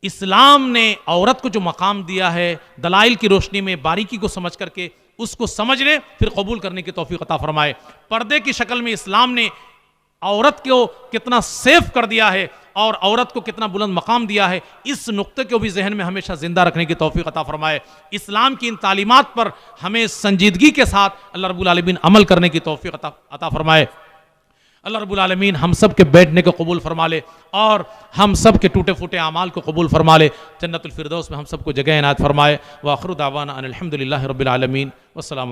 इस्लाम ने औरत को जो मकाम दिया है, दलाइल की रोशनी में बारीकी को समझ करके उसको समझने फिर कबूल करने की तौफीक अता फरमाए। पर्दे की शक्ल में इस्लाम ने औरत को कितना सेफ कर दिया है और औरत को कितना बुलंद मकाम दिया है, इस नुक्ते को भी जहन में हमेशा जिंदा रखने की तौफीक अता फरमाए। इस्लाम की इन तालीमात पर हमें संजीदगी के साथ अल्लाह रब्बुल आलमीन अमल करने की तौफीक अता फरमाए। अल्लाह रब्बुल आलमीन हम सब के बैठने को कबूल फरमा ले और हम सब के टूटे फूटे अमाल को कबूल फरमा ले। जन्नतुल फिरदौस में हम सबको जगह इनायत फरमाए। व आखिरु दावाना अनिल हम्दुलिल्लाहि रब्बिल आलमीन। वस्सलाम।